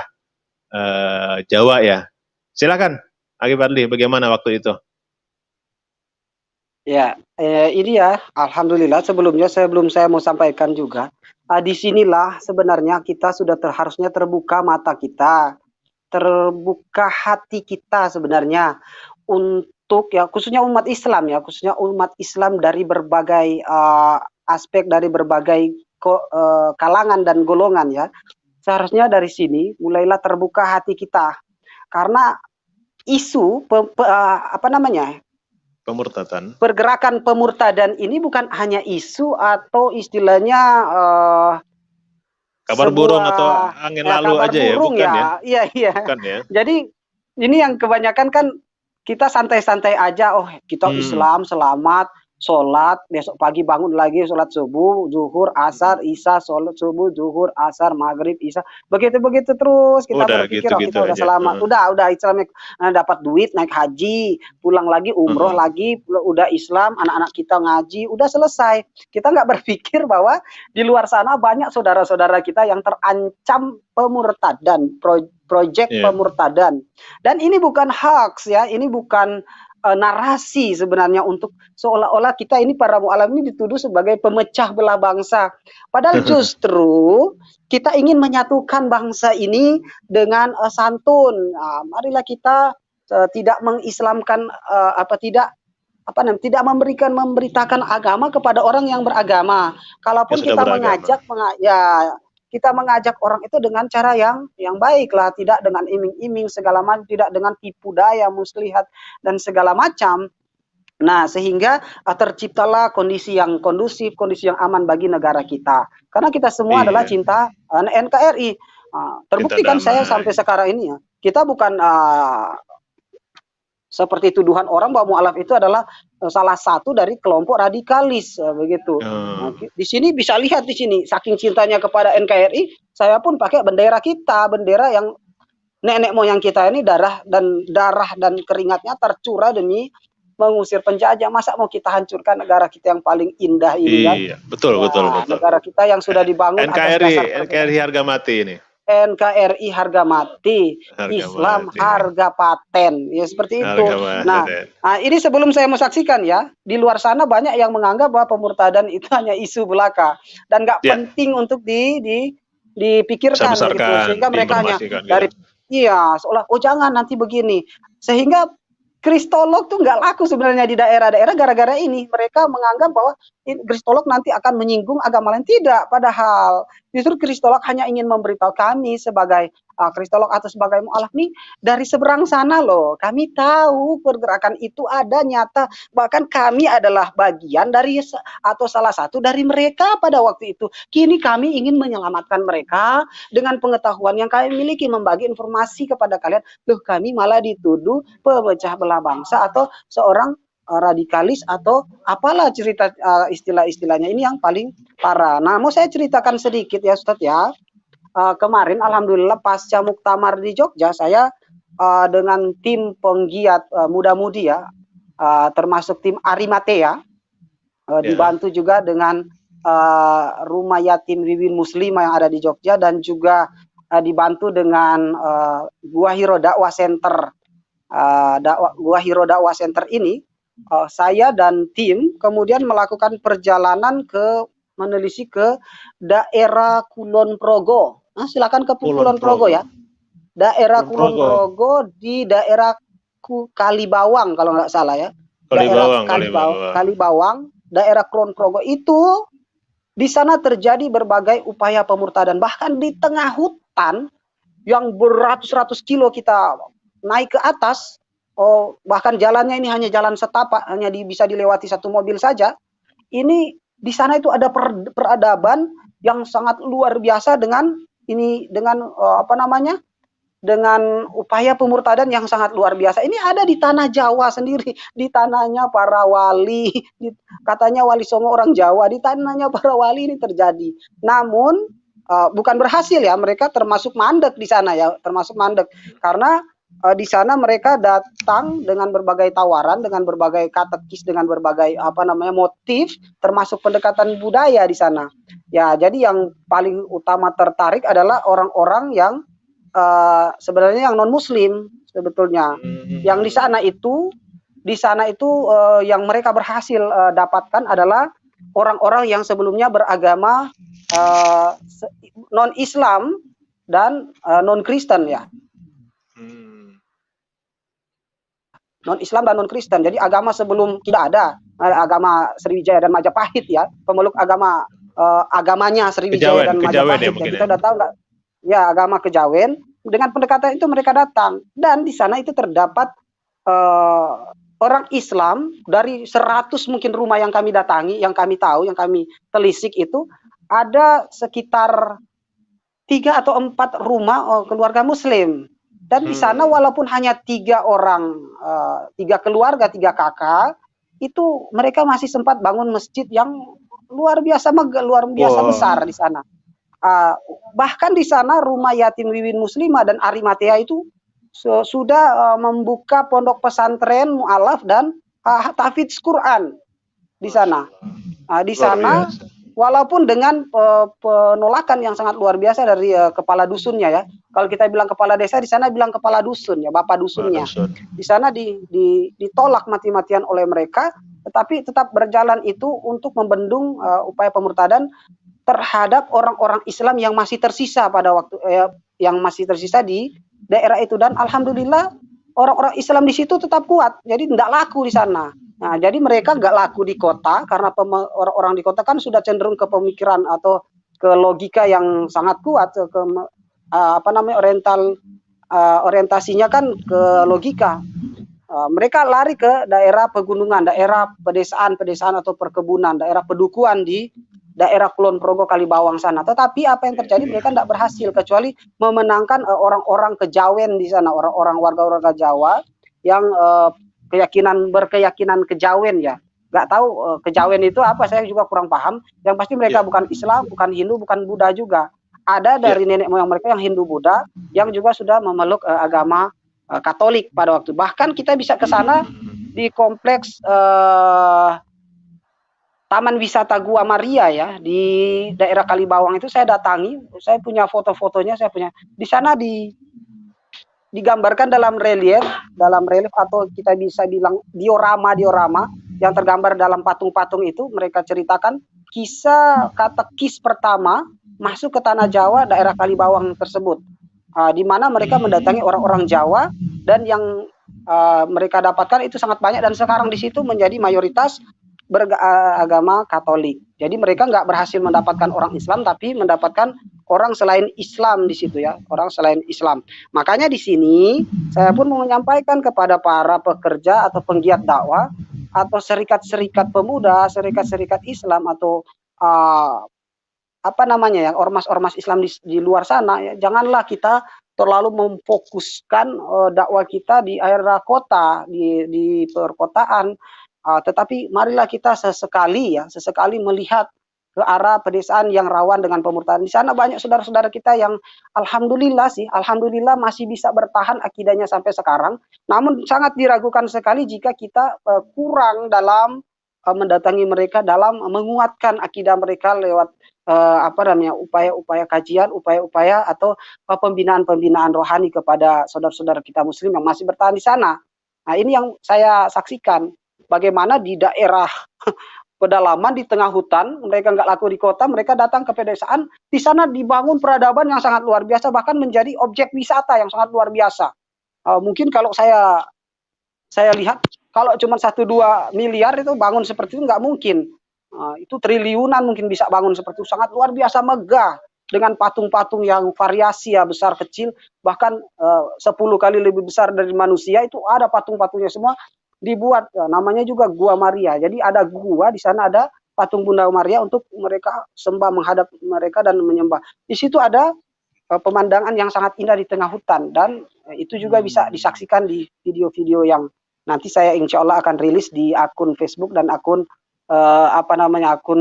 Jawa ya. Silakan Akhi Fadli, bagaimana waktu itu? Ya, ini ya, alhamdulillah sebelumnya saya mau sampaikan juga, di sinilah sebenarnya kita sudah harusnya terbuka mata kita, terbuka hati kita sebenarnya untuk ya khususnya umat Islam ya, khususnya umat Islam dari berbagai aspek, dari berbagai kalangan dan golongan ya. Seharusnya dari sini mulailah terbuka hati kita, karena isu apa namanya, Pemurtatan. pergerakan pemurtadan ini bukan hanya isu atau istilahnya kabar burung atau angin lalu kabar aja ya, burung bukan ya? Iya, iya. Bukan ya. Jadi ini yang kebanyakan kan kita santai-santai aja, oh kita Islam selamat, sholat, besok pagi bangun lagi sholat subuh, zuhur, asar, isya, sholat subuh, zuhur, asar, maghrib, isya, begitu-begitu terus kita Udah berpikir gitu-gitu oh kita udah aja. selamat, udah Islam, dapat duit, naik haji, pulang lagi umroh lagi, udah Islam, anak-anak kita ngaji, udah selesai. Kita nggak berpikir bahwa di luar sana banyak saudara-saudara kita yang terancam pemurtadan, proyek pemurtadan. Dan ini bukan hoax ya, ini bukan narasi sebenarnya untuk seolah-olah kita ini para mu'alaf ini dituduh sebagai pemecah belah bangsa. Padahal justru kita ingin menyatukan bangsa ini dengan santun. Nah, marilah kita tidak mengislamkan tidak memberitakan agama kepada orang yang beragama. Kalaupun kita kita mengajak orang itu dengan cara yang baik lah, tidak dengan iming-iming segala macam, tidak dengan tipu daya, muslihat dan segala macam. Nah, sehingga terciptalah kondisi yang kondusif, kondisi yang aman bagi negara kita. Karena kita semua adalah cinta NKRI. Terbukti kan saya sampai sekarang ini ya, kita bukan seperti tuduhan orang bahwa mu'alaf itu adalah salah satu dari kelompok radikalis begitu. Nah, di sini bisa lihat di sini saking cintanya kepada NKRI, saya pun pakai bendera kita, bendera yang nenek moyang kita ini darah dan keringatnya tercurah demi mengusir penjajah. Masa mau kita hancurkan negara kita yang paling indah ini kan? Iya, betul. Negara kita yang sudah dibangun NKRI harga mati ini. NKRI harga mati, Islam harga paten, ya seperti itu. Nah, ini sebelum saya mau saksikan ya, di luar sana banyak yang menganggap bahwa pemurtadan itu hanya isu belaka dan nggak penting untuk dipikirkan gitu, sehingga mereka hanya dari seolah jangan nanti begini, sehingga kristolog tuh nggak laku sebenarnya di daerah-daerah gara-gara ini. Mereka menganggap bahwa kristolog nanti akan menyinggung agama lain. Tidak, padahal justru kristolog hanya ingin memberitahu kami sebagai kristolog atau sebagai mu'alaf nih dari seberang sana loh. Kami tahu pergerakan itu ada nyata. Bahkan kami adalah bagian dari atau salah satu dari mereka pada waktu itu. Kini kami ingin menyelamatkan mereka dengan pengetahuan yang kami miliki, membagi informasi kepada kalian. Loh, kami malah dituduh pemecah belah bangsa atau seorang radikalis atau apalah cerita istilah-istilahnya ini yang paling parah. Nah, mau saya ceritakan sedikit ya Ustadz ya. Kemarin alhamdulillah pasca muktamar di Jogja, saya dengan tim penggiat muda-mudi ya, termasuk tim Arimatea, dibantu juga dengan rumah yatim Wiwin Muslimah yang ada di Jogja, dan juga dibantu dengan Gua Hiro Dakwah Center. Gua Hiro Dakwah Center ini, saya dan tim kemudian melakukan perjalanan menelisik ke daerah Kulon Progo. Silakan ke Kulon Progo ya. Daerah Kulon Progo di daerah Kalibawang kalau nggak salah ya. Kalibawang, daerah Kulon Progo itu di sana terjadi berbagai upaya pemurtadan, bahkan di tengah hutan yang beratus-ratus kilo kita naik ke atas, bahkan jalannya ini hanya jalan setapak, hanya bisa dilewati satu mobil saja. Ini di sana itu ada peradaban yang sangat luar biasa dengan dengan upaya pemurtadan yang sangat luar biasa. Ini ada di tanah Jawa sendiri, di tanahnya para wali, katanya Wali Songo orang Jawa, di tanahnya para wali ini terjadi. Namun bukan berhasil ya, mereka termasuk mandek di sana ya, karena di sana mereka datang dengan berbagai tawaran, dengan berbagai katekis, dengan berbagai motif, termasuk pendekatan budaya di sana. Ya, jadi yang paling utama tertarik adalah orang-orang yang sebenarnya yang non Muslim sebetulnya. Yang di sana itu yang mereka berhasil dapatkan adalah orang-orang yang sebelumnya beragama non Islam dan non Kristen ya. Non Islam dan non Kristen. Jadi agama sebelum tidak ada, agama Sriwijaya dan Majapahit ya, pemeluk agamanya Sriwijaya dan Majapahit ya, kita udah tahu nggak? Ya, agama Kejawen. Dengan pendekatan itu mereka datang, dan di sana itu terdapat orang Islam dari 100 mungkin rumah yang kami datangi, yang kami tahu, yang kami telisik itu ada sekitar 3 atau 4 rumah keluarga Muslim. Dan di sana walaupun hanya 3 orang, 3 keluarga, 3 kakak, itu mereka masih sempat bangun masjid yang luar biasa besar di sana. Bahkan di sana rumah yatim Wiwin Muslimah dan Arimatea itu sudah membuka pondok pesantren mualaf dan tahfidz Quran di sana. Di sana walaupun dengan penolakan yang sangat luar biasa dari kepala dusunnya ya. Kalau kita bilang kepala desa, di sana bilang kepala dusun ya, bapak dusunnya. Di sana ditolak mati-matian oleh mereka, tetapi tetap berjalan itu untuk membendung upaya pemurtadan terhadap orang-orang Islam yang masih tersisa pada waktu yang masih tersisa di daerah itu. Dan alhamdulillah orang-orang Islam di situ tetap kuat, jadi tidak laku di sana. Nah, jadi mereka nggak laku di kota karena orang-orang di kota kan sudah cenderung ke pemikiran atau ke logika yang sangat kuat, ke orientasinya kan ke logika. Mereka lari ke daerah pegunungan, daerah pedesaan atau perkebunan, daerah pedukuhan di daerah Kulon Progo Kalibawang sana. Tetapi apa yang terjadi, mereka tidak berhasil kecuali memenangkan orang-orang Kejawen di sana, orang-orang warga Jawa yang berkeyakinan Kejawen ya. Nggak tahu Kejawen itu apa, saya juga kurang paham. Yang pasti mereka bukan Islam, bukan Hindu, bukan Buddha juga. Ada dari nenek moyang mereka yang Hindu Buddha yang juga sudah memeluk agama Katolik pada waktu. Bahkan kita bisa ke sana di kompleks Taman Wisata Gua Maria ya, di daerah Kalibawang itu saya datangi, saya punya foto-fotonya, di sana digambarkan dalam relief atau kita bisa bilang diorama yang tergambar dalam patung-patung itu. Mereka ceritakan kisah katekis pertama masuk ke tanah Jawa daerah Kalibawang tersebut, di mana mereka mendatangi orang-orang Jawa, dan yang mereka dapatkan itu sangat banyak, dan sekarang di situ menjadi mayoritas beragama Katolik. Jadi mereka nggak berhasil mendapatkan orang Islam, tapi mendapatkan orang selain Islam di situ ya, orang selain Islam. Makanya di sini saya pun mau menyampaikan kepada para pekerja atau penggiat dakwah atau serikat-serikat pemuda, serikat-serikat Islam atau yang ormas-ormas Islam di luar sana ya, janganlah kita terlalu memfokuskan dakwah kita di area kota, di perkotaan. Tetapi marilah kita sesekali melihat ke arah pedesaan yang rawan dengan pemurtadan. Di sana banyak saudara-saudara kita yang alhamdulillah masih bisa bertahan akidahnya sampai sekarang. Namun sangat diragukan sekali jika kita kurang dalam mendatangi mereka dalam menguatkan akidah mereka lewat upaya-upaya kajian, upaya-upaya atau pembinaan-pembinaan rohani kepada saudara-saudara kita Muslim yang masih bertahan di sana. Nah, ini yang saya saksikan, bagaimana di daerah pedalaman di tengah hutan, mereka nggak laku di kota, mereka datang ke pedesaan, di sana dibangun peradaban yang sangat luar biasa, bahkan menjadi objek wisata yang sangat luar biasa. Mungkin kalau saya lihat, kalau cuma 1-2 miliar itu bangun seperti itu nggak mungkin. Itu triliunan mungkin bisa bangun seperti itu, sangat luar biasa megah, dengan patung-patung yang variasi ya, besar kecil, bahkan 10 kali lebih besar dari manusia, itu ada patung-patungnya semua dibuat, namanya juga Gua Maria. Jadi ada gua, di sana ada patung Bunda Maria untuk mereka sembah, menghadap mereka dan menyembah. Di situ ada pemandangan yang sangat indah di tengah hutan, dan itu juga bisa disaksikan di video-video yang nanti saya insya Allah akan rilis di akun Facebook dan akun akun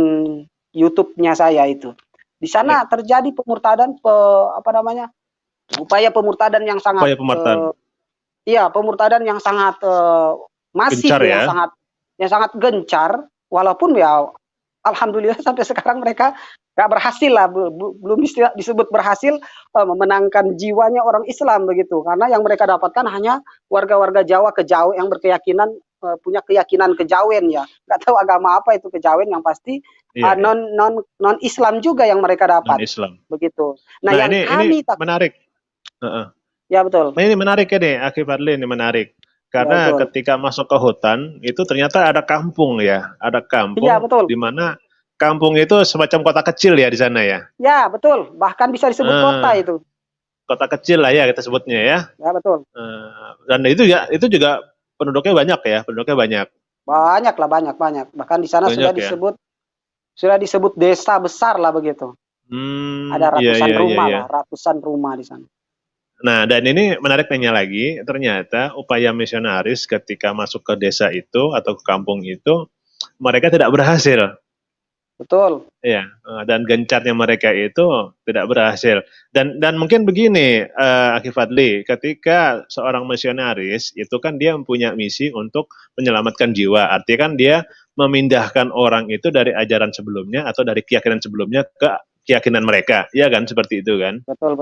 YouTube-nya saya itu. Di sana terjadi pemurtadan, upaya pemurtadan yang sangat, pemurtadan yang sangat masif, gencar, ya? yang sangat gencar. Walaupun ya, alhamdulillah sampai sekarang mereka nggak berhasil lah, belum disebut berhasil memenangkan jiwanya orang Islam begitu, karena yang mereka dapatkan hanya warga-warga Jawa kejawen yang berkeyakinan, punya keyakinan kejawen ya, nggak tahu agama apa itu kejawen, yang pasti non Islam juga yang mereka dapat. Non-Islam. Begitu. Nah yang ini menarik. Ya betul. Nah, ini menarik ya nih, Akhi Fadli, ini menarik. Karena ya, ketika masuk ke hutan itu ternyata ada kampung ya, ada kampung ya, di mana kampung itu semacam kota kecil ya di sana ya. Ya betul, bahkan bisa disebut kota itu. Kota kecil lah ya kita sebutnya ya. Ya betul. Dan itu juga penduduknya banyak ya, penduduknya banyak. Banyak lah, banyak. Bahkan di sana banyak, sudah disebut desa besar lah begitu. Ada ratusan rumah lah, ratusan rumah di sana. Nah, dan ini menarik nanya lagi, ternyata upaya misionaris ketika masuk ke desa itu atau ke kampung itu, mereka tidak berhasil. Betul. Ya, dan gencarnya mereka itu tidak berhasil. Dan mungkin begini, Akhi Fadli, ketika seorang misionaris itu kan dia mempunyai misi untuk menyelamatkan jiwa. Artinya kan dia memindahkan orang itu dari ajaran sebelumnya atau dari keyakinan sebelumnya ke keyakinan mereka, ya kan, seperti itu kan? Betul.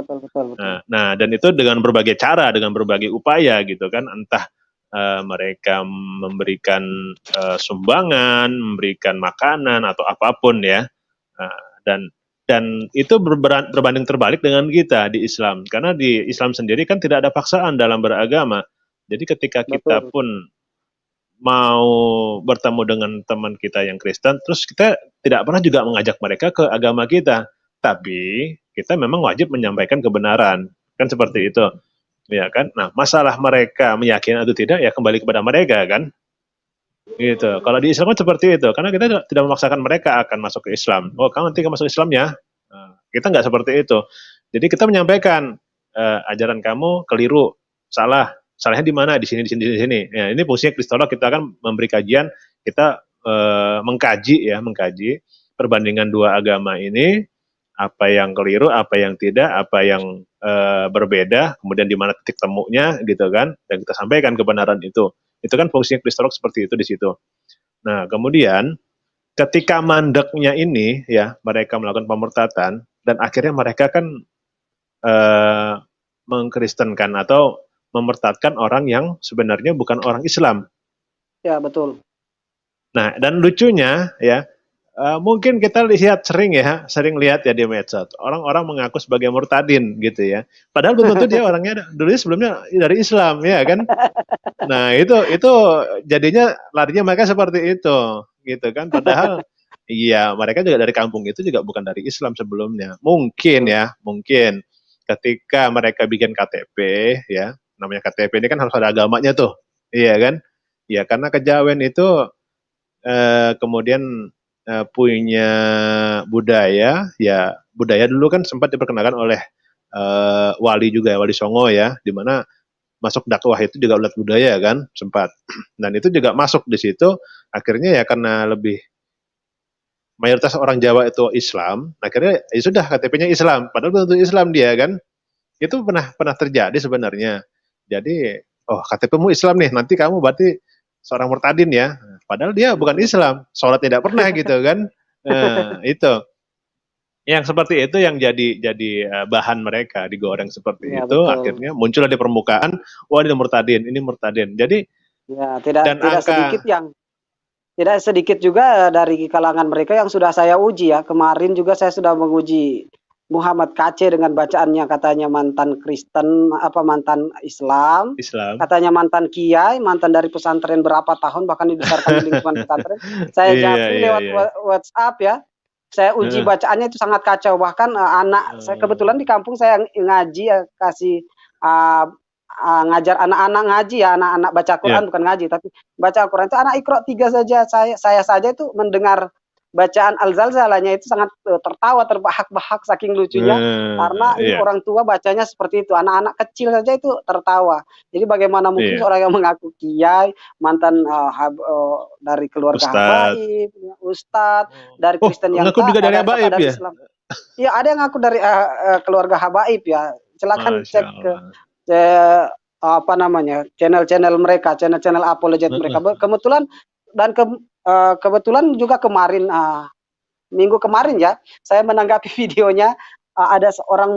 Nah, dan itu dengan berbagai cara, dengan berbagai upaya gitu kan, entah mereka memberikan sumbangan, memberikan makanan atau apapun ya, dan itu berbanding terbalik dengan kita di Islam, karena di Islam sendiri kan tidak ada paksaan dalam beragama. Jadi ketika kita pun mau bertemu dengan teman kita yang Kristen, terus kita tidak pernah juga mengajak mereka ke agama kita, tapi kita memang wajib menyampaikan kebenaran, kan seperti itu, ya kan? Nah, masalah mereka meyakini atau tidak ya kembali kepada mereka kan, gitu. Kalau di Islam kan seperti itu, karena kita tidak memaksakan mereka akan masuk ke Islam. Oh, kamu nanti masuk Islam ya? Nah, kita nggak seperti itu. Jadi kita menyampaikan ajaran kamu keliru, salah. Salahnya di mana? Di sini. Ya, ini fungsinya Kristolog, kita akan memberi kajian, kita mengkaji perbandingan dua agama ini, apa yang keliru, apa yang tidak, apa yang berbeda, kemudian di mana titik temunya, gitu kan? Dan kita sampaikan kebenaran itu. Itu kan fungsinya Kristolog seperti itu di situ. Nah, kemudian ketika mandeknya ini, ya mereka melakukan pemurtadan dan akhirnya mereka kan mengkristenkan atau memurtadkan orang yang sebenarnya bukan orang Islam. Ya, betul. Nah, dan lucunya ya, mungkin kita sering lihat ya di medsos, orang-orang mengaku sebagai murtadin gitu ya. Padahal belum tentu dia orangnya dulu sebelumnya dari Islam ya kan. Nah, itu jadinya larinya mereka seperti itu gitu kan. Padahal iya, mereka juga dari kampung itu juga bukan dari Islam sebelumnya. Mungkin ketika mereka bikin KTP ya, namanya KTP ini kan harus ada agamanya tuh, iya kan? Ya karena kejawen itu kemudian punya budaya, ya budaya dulu kan sempat diperkenalkan oleh wali juga, Wali Songo ya, di mana masuk dakwah itu juga ulat budaya kan, sempat. Dan itu juga masuk di situ, akhirnya ya karena lebih mayoritas orang Jawa itu Islam, akhirnya ya sudah KTP-nya Islam, padahal belum tentu Islam dia kan. Itu pernah terjadi sebenarnya. Jadi, KTP-mu Islam nih, nanti kamu berarti seorang murtadin ya. Padahal dia bukan Islam, sholat tidak pernah gitu kan. Itu yang seperti itu yang jadi bahan mereka digoreng seperti Ya, itu, betul. akhirnya muncullah di permukaan, wah ini murtadin, ini murtadin. Jadi Ya, dan tidak sedikit juga dari kalangan mereka yang sudah saya uji ya. Kemarin juga saya sudah menguji Muhammad KC dengan bacaannya, katanya mantan Kristen, mantan Islam, katanya mantan kiai, mantan dari pesantren berapa tahun, bahkan dibesarkan di lingkungan pesantren. Saya japri lewat WhatsApp ya. Saya uji bacaannya itu sangat kacau. Bahkan anak saya kebetulan di kampung saya ngaji ya, kasih ngajar anak-anak ngaji ya, anak-anak baca Quran, bukan ngaji tapi baca Al-Quran. Itu anak Iqra 3 saja, saya saja itu mendengar bacaan Al-Zalzalahnya itu sangat tertawa, terbahak-bahak saking lucunya, karena ini orang tua bacanya seperti itu, anak-anak kecil saja itu tertawa. Jadi bagaimana mungkin seorang yang mengaku kiai, mantan dari keluarga habaib, ustadz, dari Kristen yang taat, juga dari habaib ya? Islam. Iya, ada yang ngaku dari keluarga habaib ya. Silakan cek ke channel-channel mereka, channel apologet mereka. Kebetulan dan kebetulan juga kemarin minggu kemarin ya, saya menanggapi videonya, ada seorang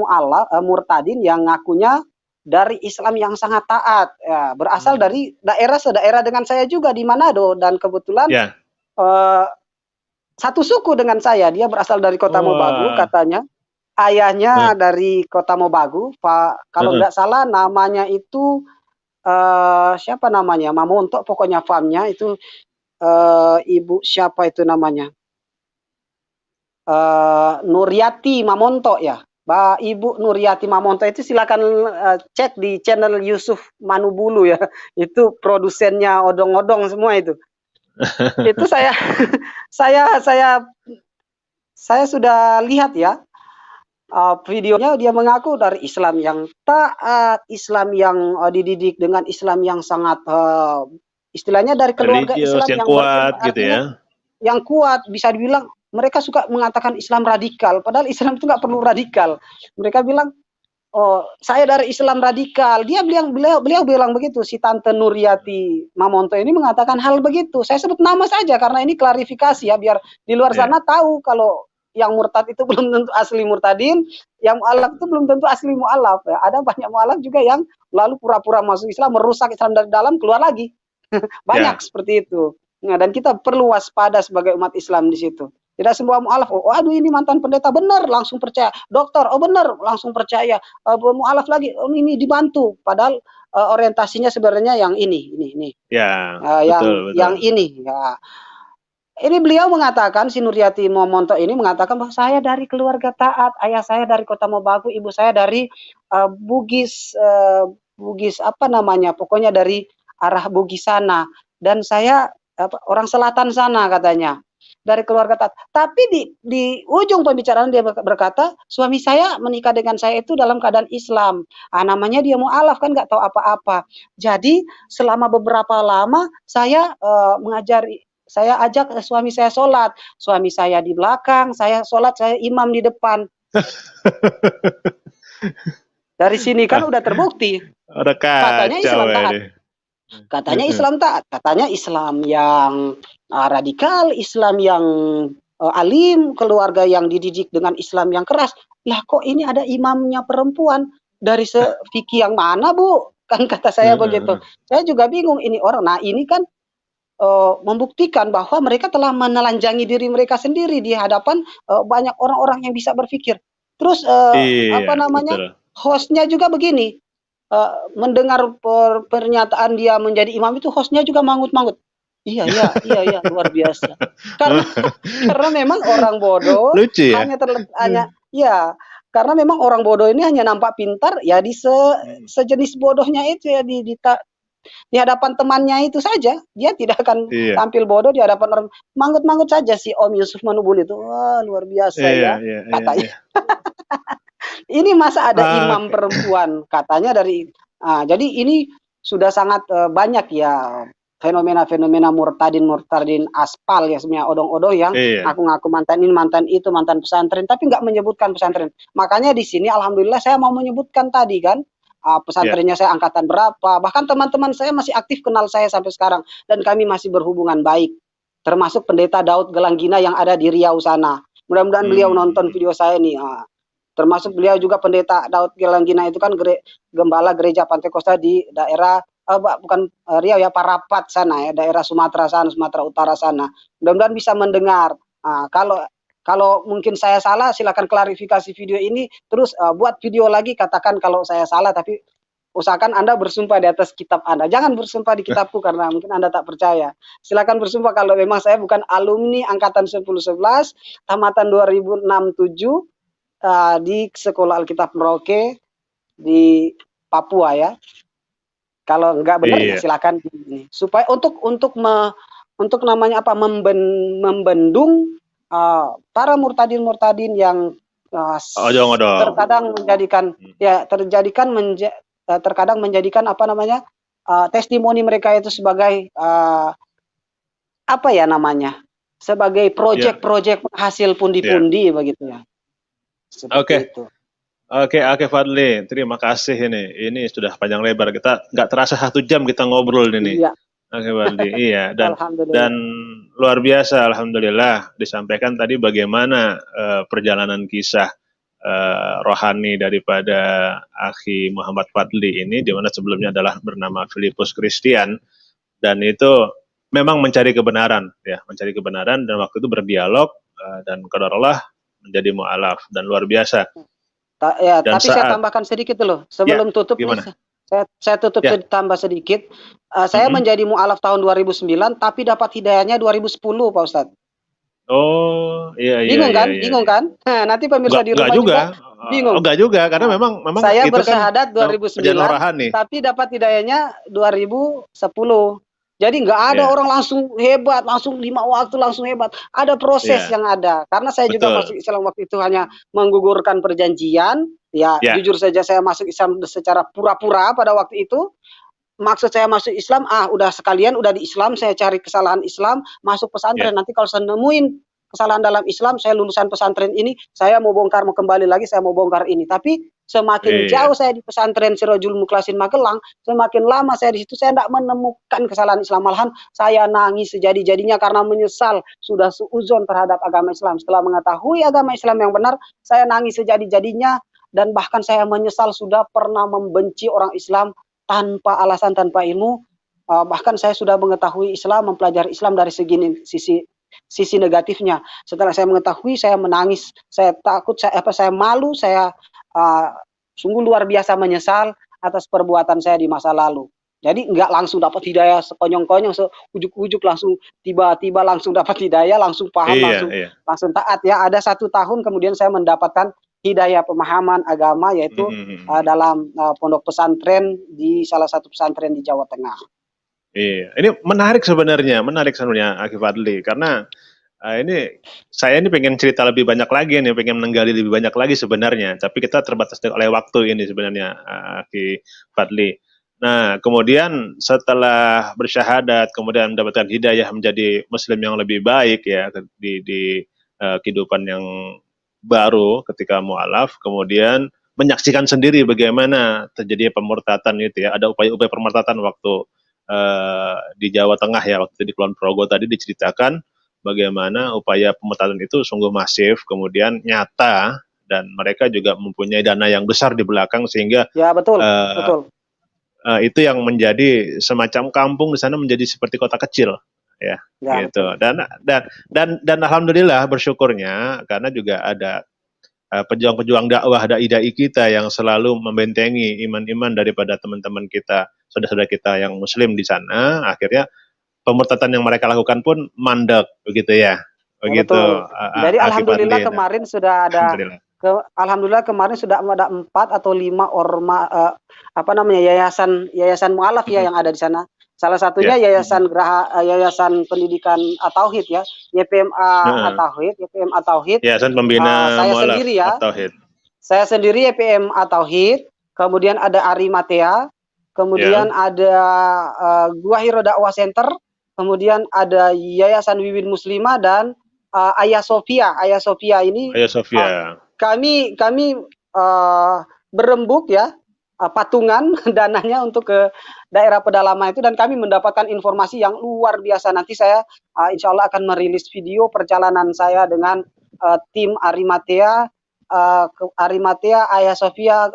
murtadin yang ngakunya dari Islam yang sangat taat, ya, berasal dari daerah dengan saya juga di Manado, dan kebetulan satu suku dengan saya. Dia berasal dari Kota Mobagu katanya. Ayahnya dari Kota Mobagu, kalau tidak salah namanya itu siapa namanya, Mamonto pokoknya farmnya itu, ibu siapa itu namanya, Nuryati Mamonto ya, Ibu Nuryati Mamonto itu silakan cek di channel Yusuf Manubulu ya, itu produsennya odong-odong semua itu. Itu saya sudah lihat ya. Videonya, dia mengaku dari Islam yang taat, Islam yang dididik dengan Islam yang sangat istilahnya dari keluarga Islam yang kuat gitu ya. Yang kuat, bisa dibilang mereka suka mengatakan Islam radikal, padahal Islam itu nggak perlu radikal. Mereka bilang, oh saya dari Islam radikal. Beliau bilang begitu, si Tante Nuryati Mamonto ini mengatakan hal begitu. Saya sebut nama saja karena ini klarifikasi ya, biar di luar sana tahu kalau yang murtad itu belum tentu asli murtadin, yang mu'alaf itu belum tentu asli mu'alaf. Ya. Ada banyak mu'alaf juga yang lalu pura-pura masuk Islam, merusak Islam dari dalam, keluar lagi. Banyak seperti itu. Nah, dan kita perlu waspada sebagai umat Islam di situ. Tidak semua mu'alaf, aduh ini mantan pendeta, benar, langsung percaya. Dokter, benar, langsung percaya. Mu'alaf lagi, ini dibantu. Padahal orientasinya sebenarnya yang ini. Ya, betul. Yang ini. Ya. Ini beliau mengatakan, si Nuryati Mamonto ini mengatakan bahwa saya dari keluarga taat, ayah saya dari Kota Mobagu, ibu saya dari Bugis apa namanya, pokoknya dari arah Bugis sana, dan saya orang selatan sana katanya, dari keluarga taat. Tapi di ujung pembicaraan dia berkata, suami saya menikah dengan saya itu dalam keadaan Islam. Namanya dia mu'alaf kan, nggak tahu apa-apa. Jadi selama beberapa lama saya saya ajak suami saya sholat. Suami saya di belakang, saya sholat, saya imam di depan. Dari sini kan udah terbukti. Katanya Islam taat. Katanya Islam taat. Katanya Islam yang radikal, Islam yang alim, keluarga yang dididik dengan Islam yang keras. Lah kok ini ada imamnya perempuan? Dari fikih yang mana, Bu? Kan kata saya begitu. Saya juga bingung ini orang. Nah ini kan membuktikan bahwa mereka telah menelanjangi diri mereka sendiri di hadapan banyak orang-orang yang bisa berpikir. Terus hostnya juga begini, mendengar pernyataan dia menjadi imam itu, hostnya juga mangut-mangut. Iya, luar biasa. Karena memang orang bodoh lucu, ya? Karena memang orang bodoh ini hanya nampak pintar ya di sejenis bodohnya itu ya, di hadapan temannya itu saja. Dia tidak akan tampil bodoh di hadapan orang. Mangut-mangut saja si Om Yusuf Manubul itu. Wah, luar biasa katanya. Ini masa ada imam perempuan katanya dari. Jadi ini sudah sangat banyak ya fenomena-fenomena murtadin aspal ya, sebenarnya odong-odong yang ngaku-ngaku mantan ini, mantan itu, mantan pesantren, tapi nggak menyebutkan pesantren. Makanya di sini alhamdulillah saya mau menyebutkan tadi kan, pesantrennya saya angkatan berapa, bahkan teman-teman saya masih aktif kenal saya sampai sekarang, dan kami masih berhubungan baik, termasuk Pendeta Daud Gelanggina yang ada di Riau sana. Mudah-mudahan beliau nonton video saya nih. Termasuk beliau juga Pendeta Daud Gelanggina itu kan gembala gereja Pantekosta di daerah bukan Riau ya, Parapat sana ya, daerah Sumatera sana, Sumatera Utara sana. Mudah-mudahan bisa mendengar. Kalau mungkin saya salah, silakan klarifikasi video ini, terus buat video lagi, katakan kalau saya salah, tapi usahakan Anda bersumpah di atas kitab Anda. Jangan bersumpah di kitabku karena mungkin Anda tak percaya. Silakan bersumpah kalau memang saya bukan alumni angkatan 1011, tamatan 2006-7 di Sekolah Alkitab Merauke di Papua ya. Kalau enggak benar ya silakan ini. Supaya untuk namanya apa, membendung para murtadin yang terkadang menjadikan apa namanya testimoni mereka itu sebagai apa ya namanya, sebagai proyek hasil pundi-pundi begitu ya. Oke, Fadli, terima kasih ini sudah panjang lebar, kita nggak terasa 1 jam kita ngobrol ini. Iya. Oke, Fadli, iya, dan luar biasa, alhamdulillah disampaikan tadi bagaimana perjalanan kisah rohani daripada Akhi Muhammad Fadli ini, di mana sebelumnya adalah bernama Filipus Christian, dan itu memang mencari kebenaran dan waktu itu berdialog dan qadarullah menjadi mu'alaf, dan luar biasa. Tapi saya tambahkan sedikit dulu sebelum tutup nih, saya tutup tambah sedikit. Saya menjadi mu'alaf tahun 2009, tapi dapat hidayahnya 2010, Pak Ustadz. Oh, iya. Bingung kan? Nah, nanti pemirsa di rumah juga bingung. Enggak juga, karena memang saya itu bersyahadat kan 2009, tapi dapat hidayahnya 2010. Jadi nggak ada orang langsung hebat, langsung 5 waktu langsung hebat. Ada proses yang ada. Karena saya juga masuk Islam waktu itu hanya menggugurkan perjanjian. Jujur saja saya masuk Islam secara pura-pura pada waktu itu. Maksud saya masuk Islam, udah sekalian, udah di Islam, saya cari kesalahan Islam, masuk pesantren. Nanti kalau saya nemuin kesalahan dalam Islam, saya lulusan pesantren ini, saya mau kembali lagi, saya mau bongkar ini. Tapi semakin jauh saya di pesantren Sirajul Mukhlasin Magelang, semakin lama saya di situ, saya tidak menemukan kesalahan Islam. Malahan saya nangis sejadi-jadinya karena menyesal sudah suuzon terhadap agama Islam. Setelah mengetahui agama Islam yang benar, saya nangis sejadi-jadinya, dan bahkan saya menyesal sudah pernah membenci orang Islam tanpa alasan, tanpa ilmu. Bahkan saya sudah mengetahui Islam, mempelajari Islam dari sisi negatifnya. Setelah saya mengetahui, saya menangis, saya takut, saya malu, saya sungguh luar biasa menyesal atas perbuatan saya di masa lalu. Jadi nggak langsung dapat hidayah sekonyong-konyong, seujuk-ujuk langsung tiba-tiba langsung dapat hidayah, langsung paham, langsung taat ya. Ada 1 tahun kemudian saya mendapatkan hidayah pemahaman agama, yaitu dalam pondok pesantren di salah satu pesantren di Jawa Tengah. Iya, ini menarik sebenarnya Akhi Fadli, karena saya pengen cerita lebih banyak lagi nih, pengen menggali lebih banyak lagi sebenarnya, tapi kita terbatas oleh waktu ini sebenarnya, Akhi Fadli. Nah, kemudian setelah bersyahadat, kemudian mendapatkan hidayah menjadi Muslim yang lebih baik ya di kehidupan yang baru ketika mu'alaf, kemudian menyaksikan sendiri bagaimana terjadi pemurtatan itu ya, ada upaya-upaya pemurtatan waktu di Jawa Tengah ya, waktu itu di Kulon Progo tadi diceritakan bagaimana upaya pemurtatan itu sungguh masif, kemudian nyata, dan mereka juga mempunyai dana yang besar di belakang, sehingga betul. Itu yang menjadi semacam kampung di sana menjadi seperti kota kecil ya gitu. Dan alhamdulillah bersyukurnya karena juga ada pejuang-pejuang dakwah, dai-dai kita yang selalu membentengi iman-iman daripada teman-teman kita, saudara-saudara kita yang muslim di sana. Akhirnya pemurtatan yang mereka lakukan pun mandek begitu ya. Begitu. Jadi alhamdulillah kemarin sudah ada alhamdulillah kemarin sudah ada 4 atau 5 yayasan mu'alaf ya yang ada di sana. Salah satunya Yayasan Pendidikan At-Tauhid ya, YPMA At-Tauhid. Yayasan Pembina saya sendiri ya. At-Tauhid. Saya sendiri YPM At-Tauhid, kemudian ada Arimatea, kemudian ada Gua Hiro Dakwah Center, kemudian ada Yayasan Wiwin Muslimah, dan Ayah Sofia. Ayah Sofia ini kami berembuk ya, patungan dananya untuk ke daerah pedalaman itu, dan kami mendapatkan informasi yang luar biasa. Nanti saya insya Allah akan merilis video perjalanan saya dengan tim Arimatea, Ayah Sofia,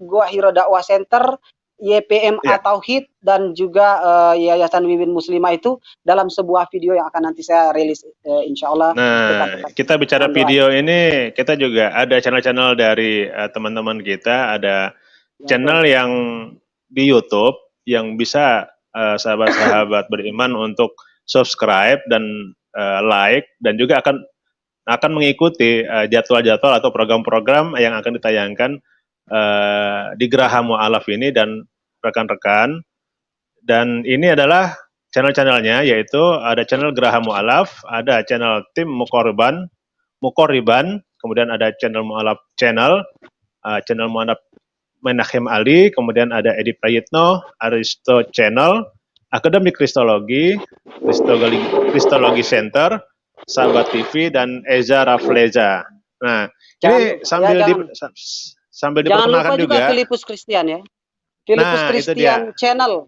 Goa Hiro Dakwah Center, YPMA Tauhid, dan juga Yayasan Wiwin Muslimah itu dalam sebuah video yang akan nanti saya rilis insya Allah. Nah, kita bicara video ini, kita juga ada channel-channel dari teman-teman kita, ada channel yang di YouTube yang bisa sahabat-sahabat beriman untuk subscribe dan like, dan juga akan mengikuti jadwal-jadwal atau program-program yang akan ditayangkan di Geraha Mu'alaf ini dan rekan-rekan. Dan ini adalah channel-channelnya, yaitu ada channel Geraha Mu'alaf, ada channel tim Mukoriban, kemudian ada channel Mu'alaf channel Mu'alaf Menachem Ali, kemudian ada Edi Prayitno, Aristo Channel, Akademi Kristologi, Kristologi Center, Sahabat TV, dan Eza Rafleza. Nah, ini sambil diperkenalkan juga Filipus Christian ya. Filipus Christian Channel.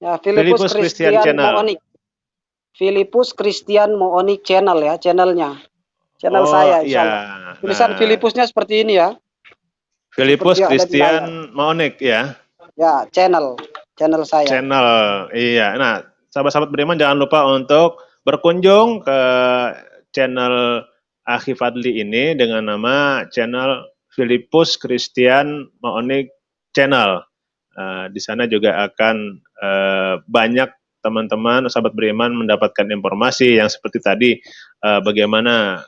Ya, Filipus Christian Moonik. Filipus Christian Moonik Channel ya, channelnya. Channel saya. Iya. Tulisan Filipusnya seperti ini ya. Filipus Christian Moonik ya. Ya, channel saya. Channel, iya. Nah, sahabat-sahabat beriman jangan lupa untuk berkunjung ke channel Akhi Fadli ini dengan nama channel Filipus Christian Moonik Channel. Di sana juga akan banyak teman-teman sahabat beriman mendapatkan informasi yang seperti tadi, bagaimana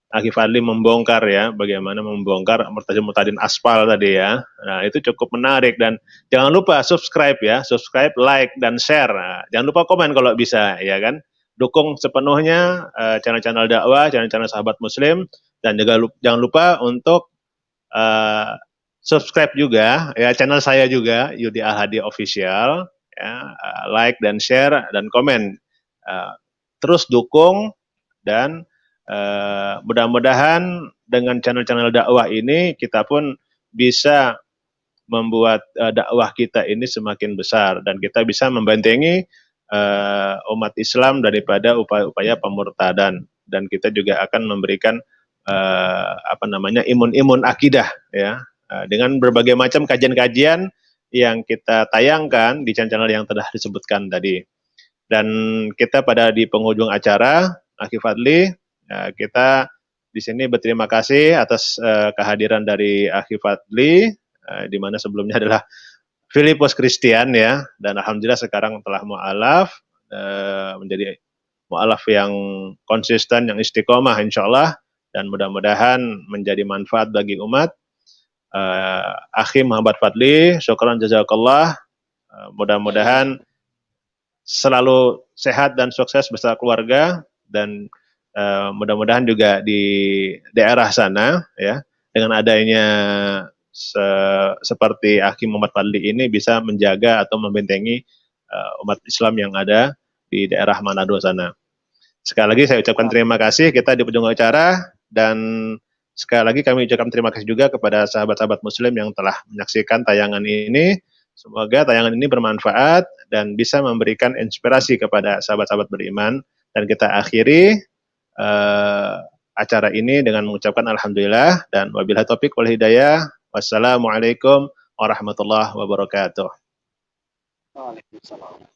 Akhi Fadli membongkar ya, bagaimana membongkar Murtadin aspal tadi ya. Nah, itu cukup menarik, dan jangan lupa subscribe ya, subscribe, like, dan share. Nah, jangan lupa komen kalau bisa ya kan. Dukung sepenuhnya channel-channel dakwah, channel-channel sahabat muslim, dan juga jangan lupa untuk subscribe juga ya channel saya juga, Yudi Al-Hadi Official ya, like dan share dan komen. Terus dukung, dan mudah-mudahan dengan channel-channel dakwah ini kita pun bisa membuat dakwah kita ini semakin besar, dan kita bisa membentengi umat Islam daripada upaya-upaya pemurtadan, dan kita juga akan memberikan imun-imun akidah ya, dengan berbagai macam kajian-kajian yang kita tayangkan di channel yang telah disebutkan tadi. Dan kita di penghujung acara Akhi Fadli, kita di sini berterima kasih atas kehadiran dari Akhi Fadli, di mana sebelumnya adalah Filipus Christian ya, dan alhamdulillah sekarang telah mu'alaf, menjadi mu'alaf yang konsisten, yang istiqomah insyaallah, dan mudah-mudahan menjadi manfaat bagi umat. Akhi Muhammad Fadli, syukran jazakallah, mudah-mudahan selalu sehat dan sukses beserta keluarga, dan mudah-mudahan juga di daerah sana ya, dengan adanya seperti Akhi Muhammad Fadli ini bisa menjaga atau membentengi umat Islam yang ada di daerah Manado sana. Sekali lagi saya ucapkan terima kasih, kita di penghujung acara, dan sekali lagi kami ucapkan terima kasih juga kepada sahabat-sahabat muslim yang telah menyaksikan tayangan ini. Semoga tayangan ini bermanfaat dan bisa memberikan inspirasi kepada sahabat-sahabat beriman, dan kita akhiri acara ini dengan mengucapkan alhamdulillah, dan wabillahi taufiq wal hidayah. Wassalamualaikum warahmatullahi wabarakatuh. Waalaikumsalam.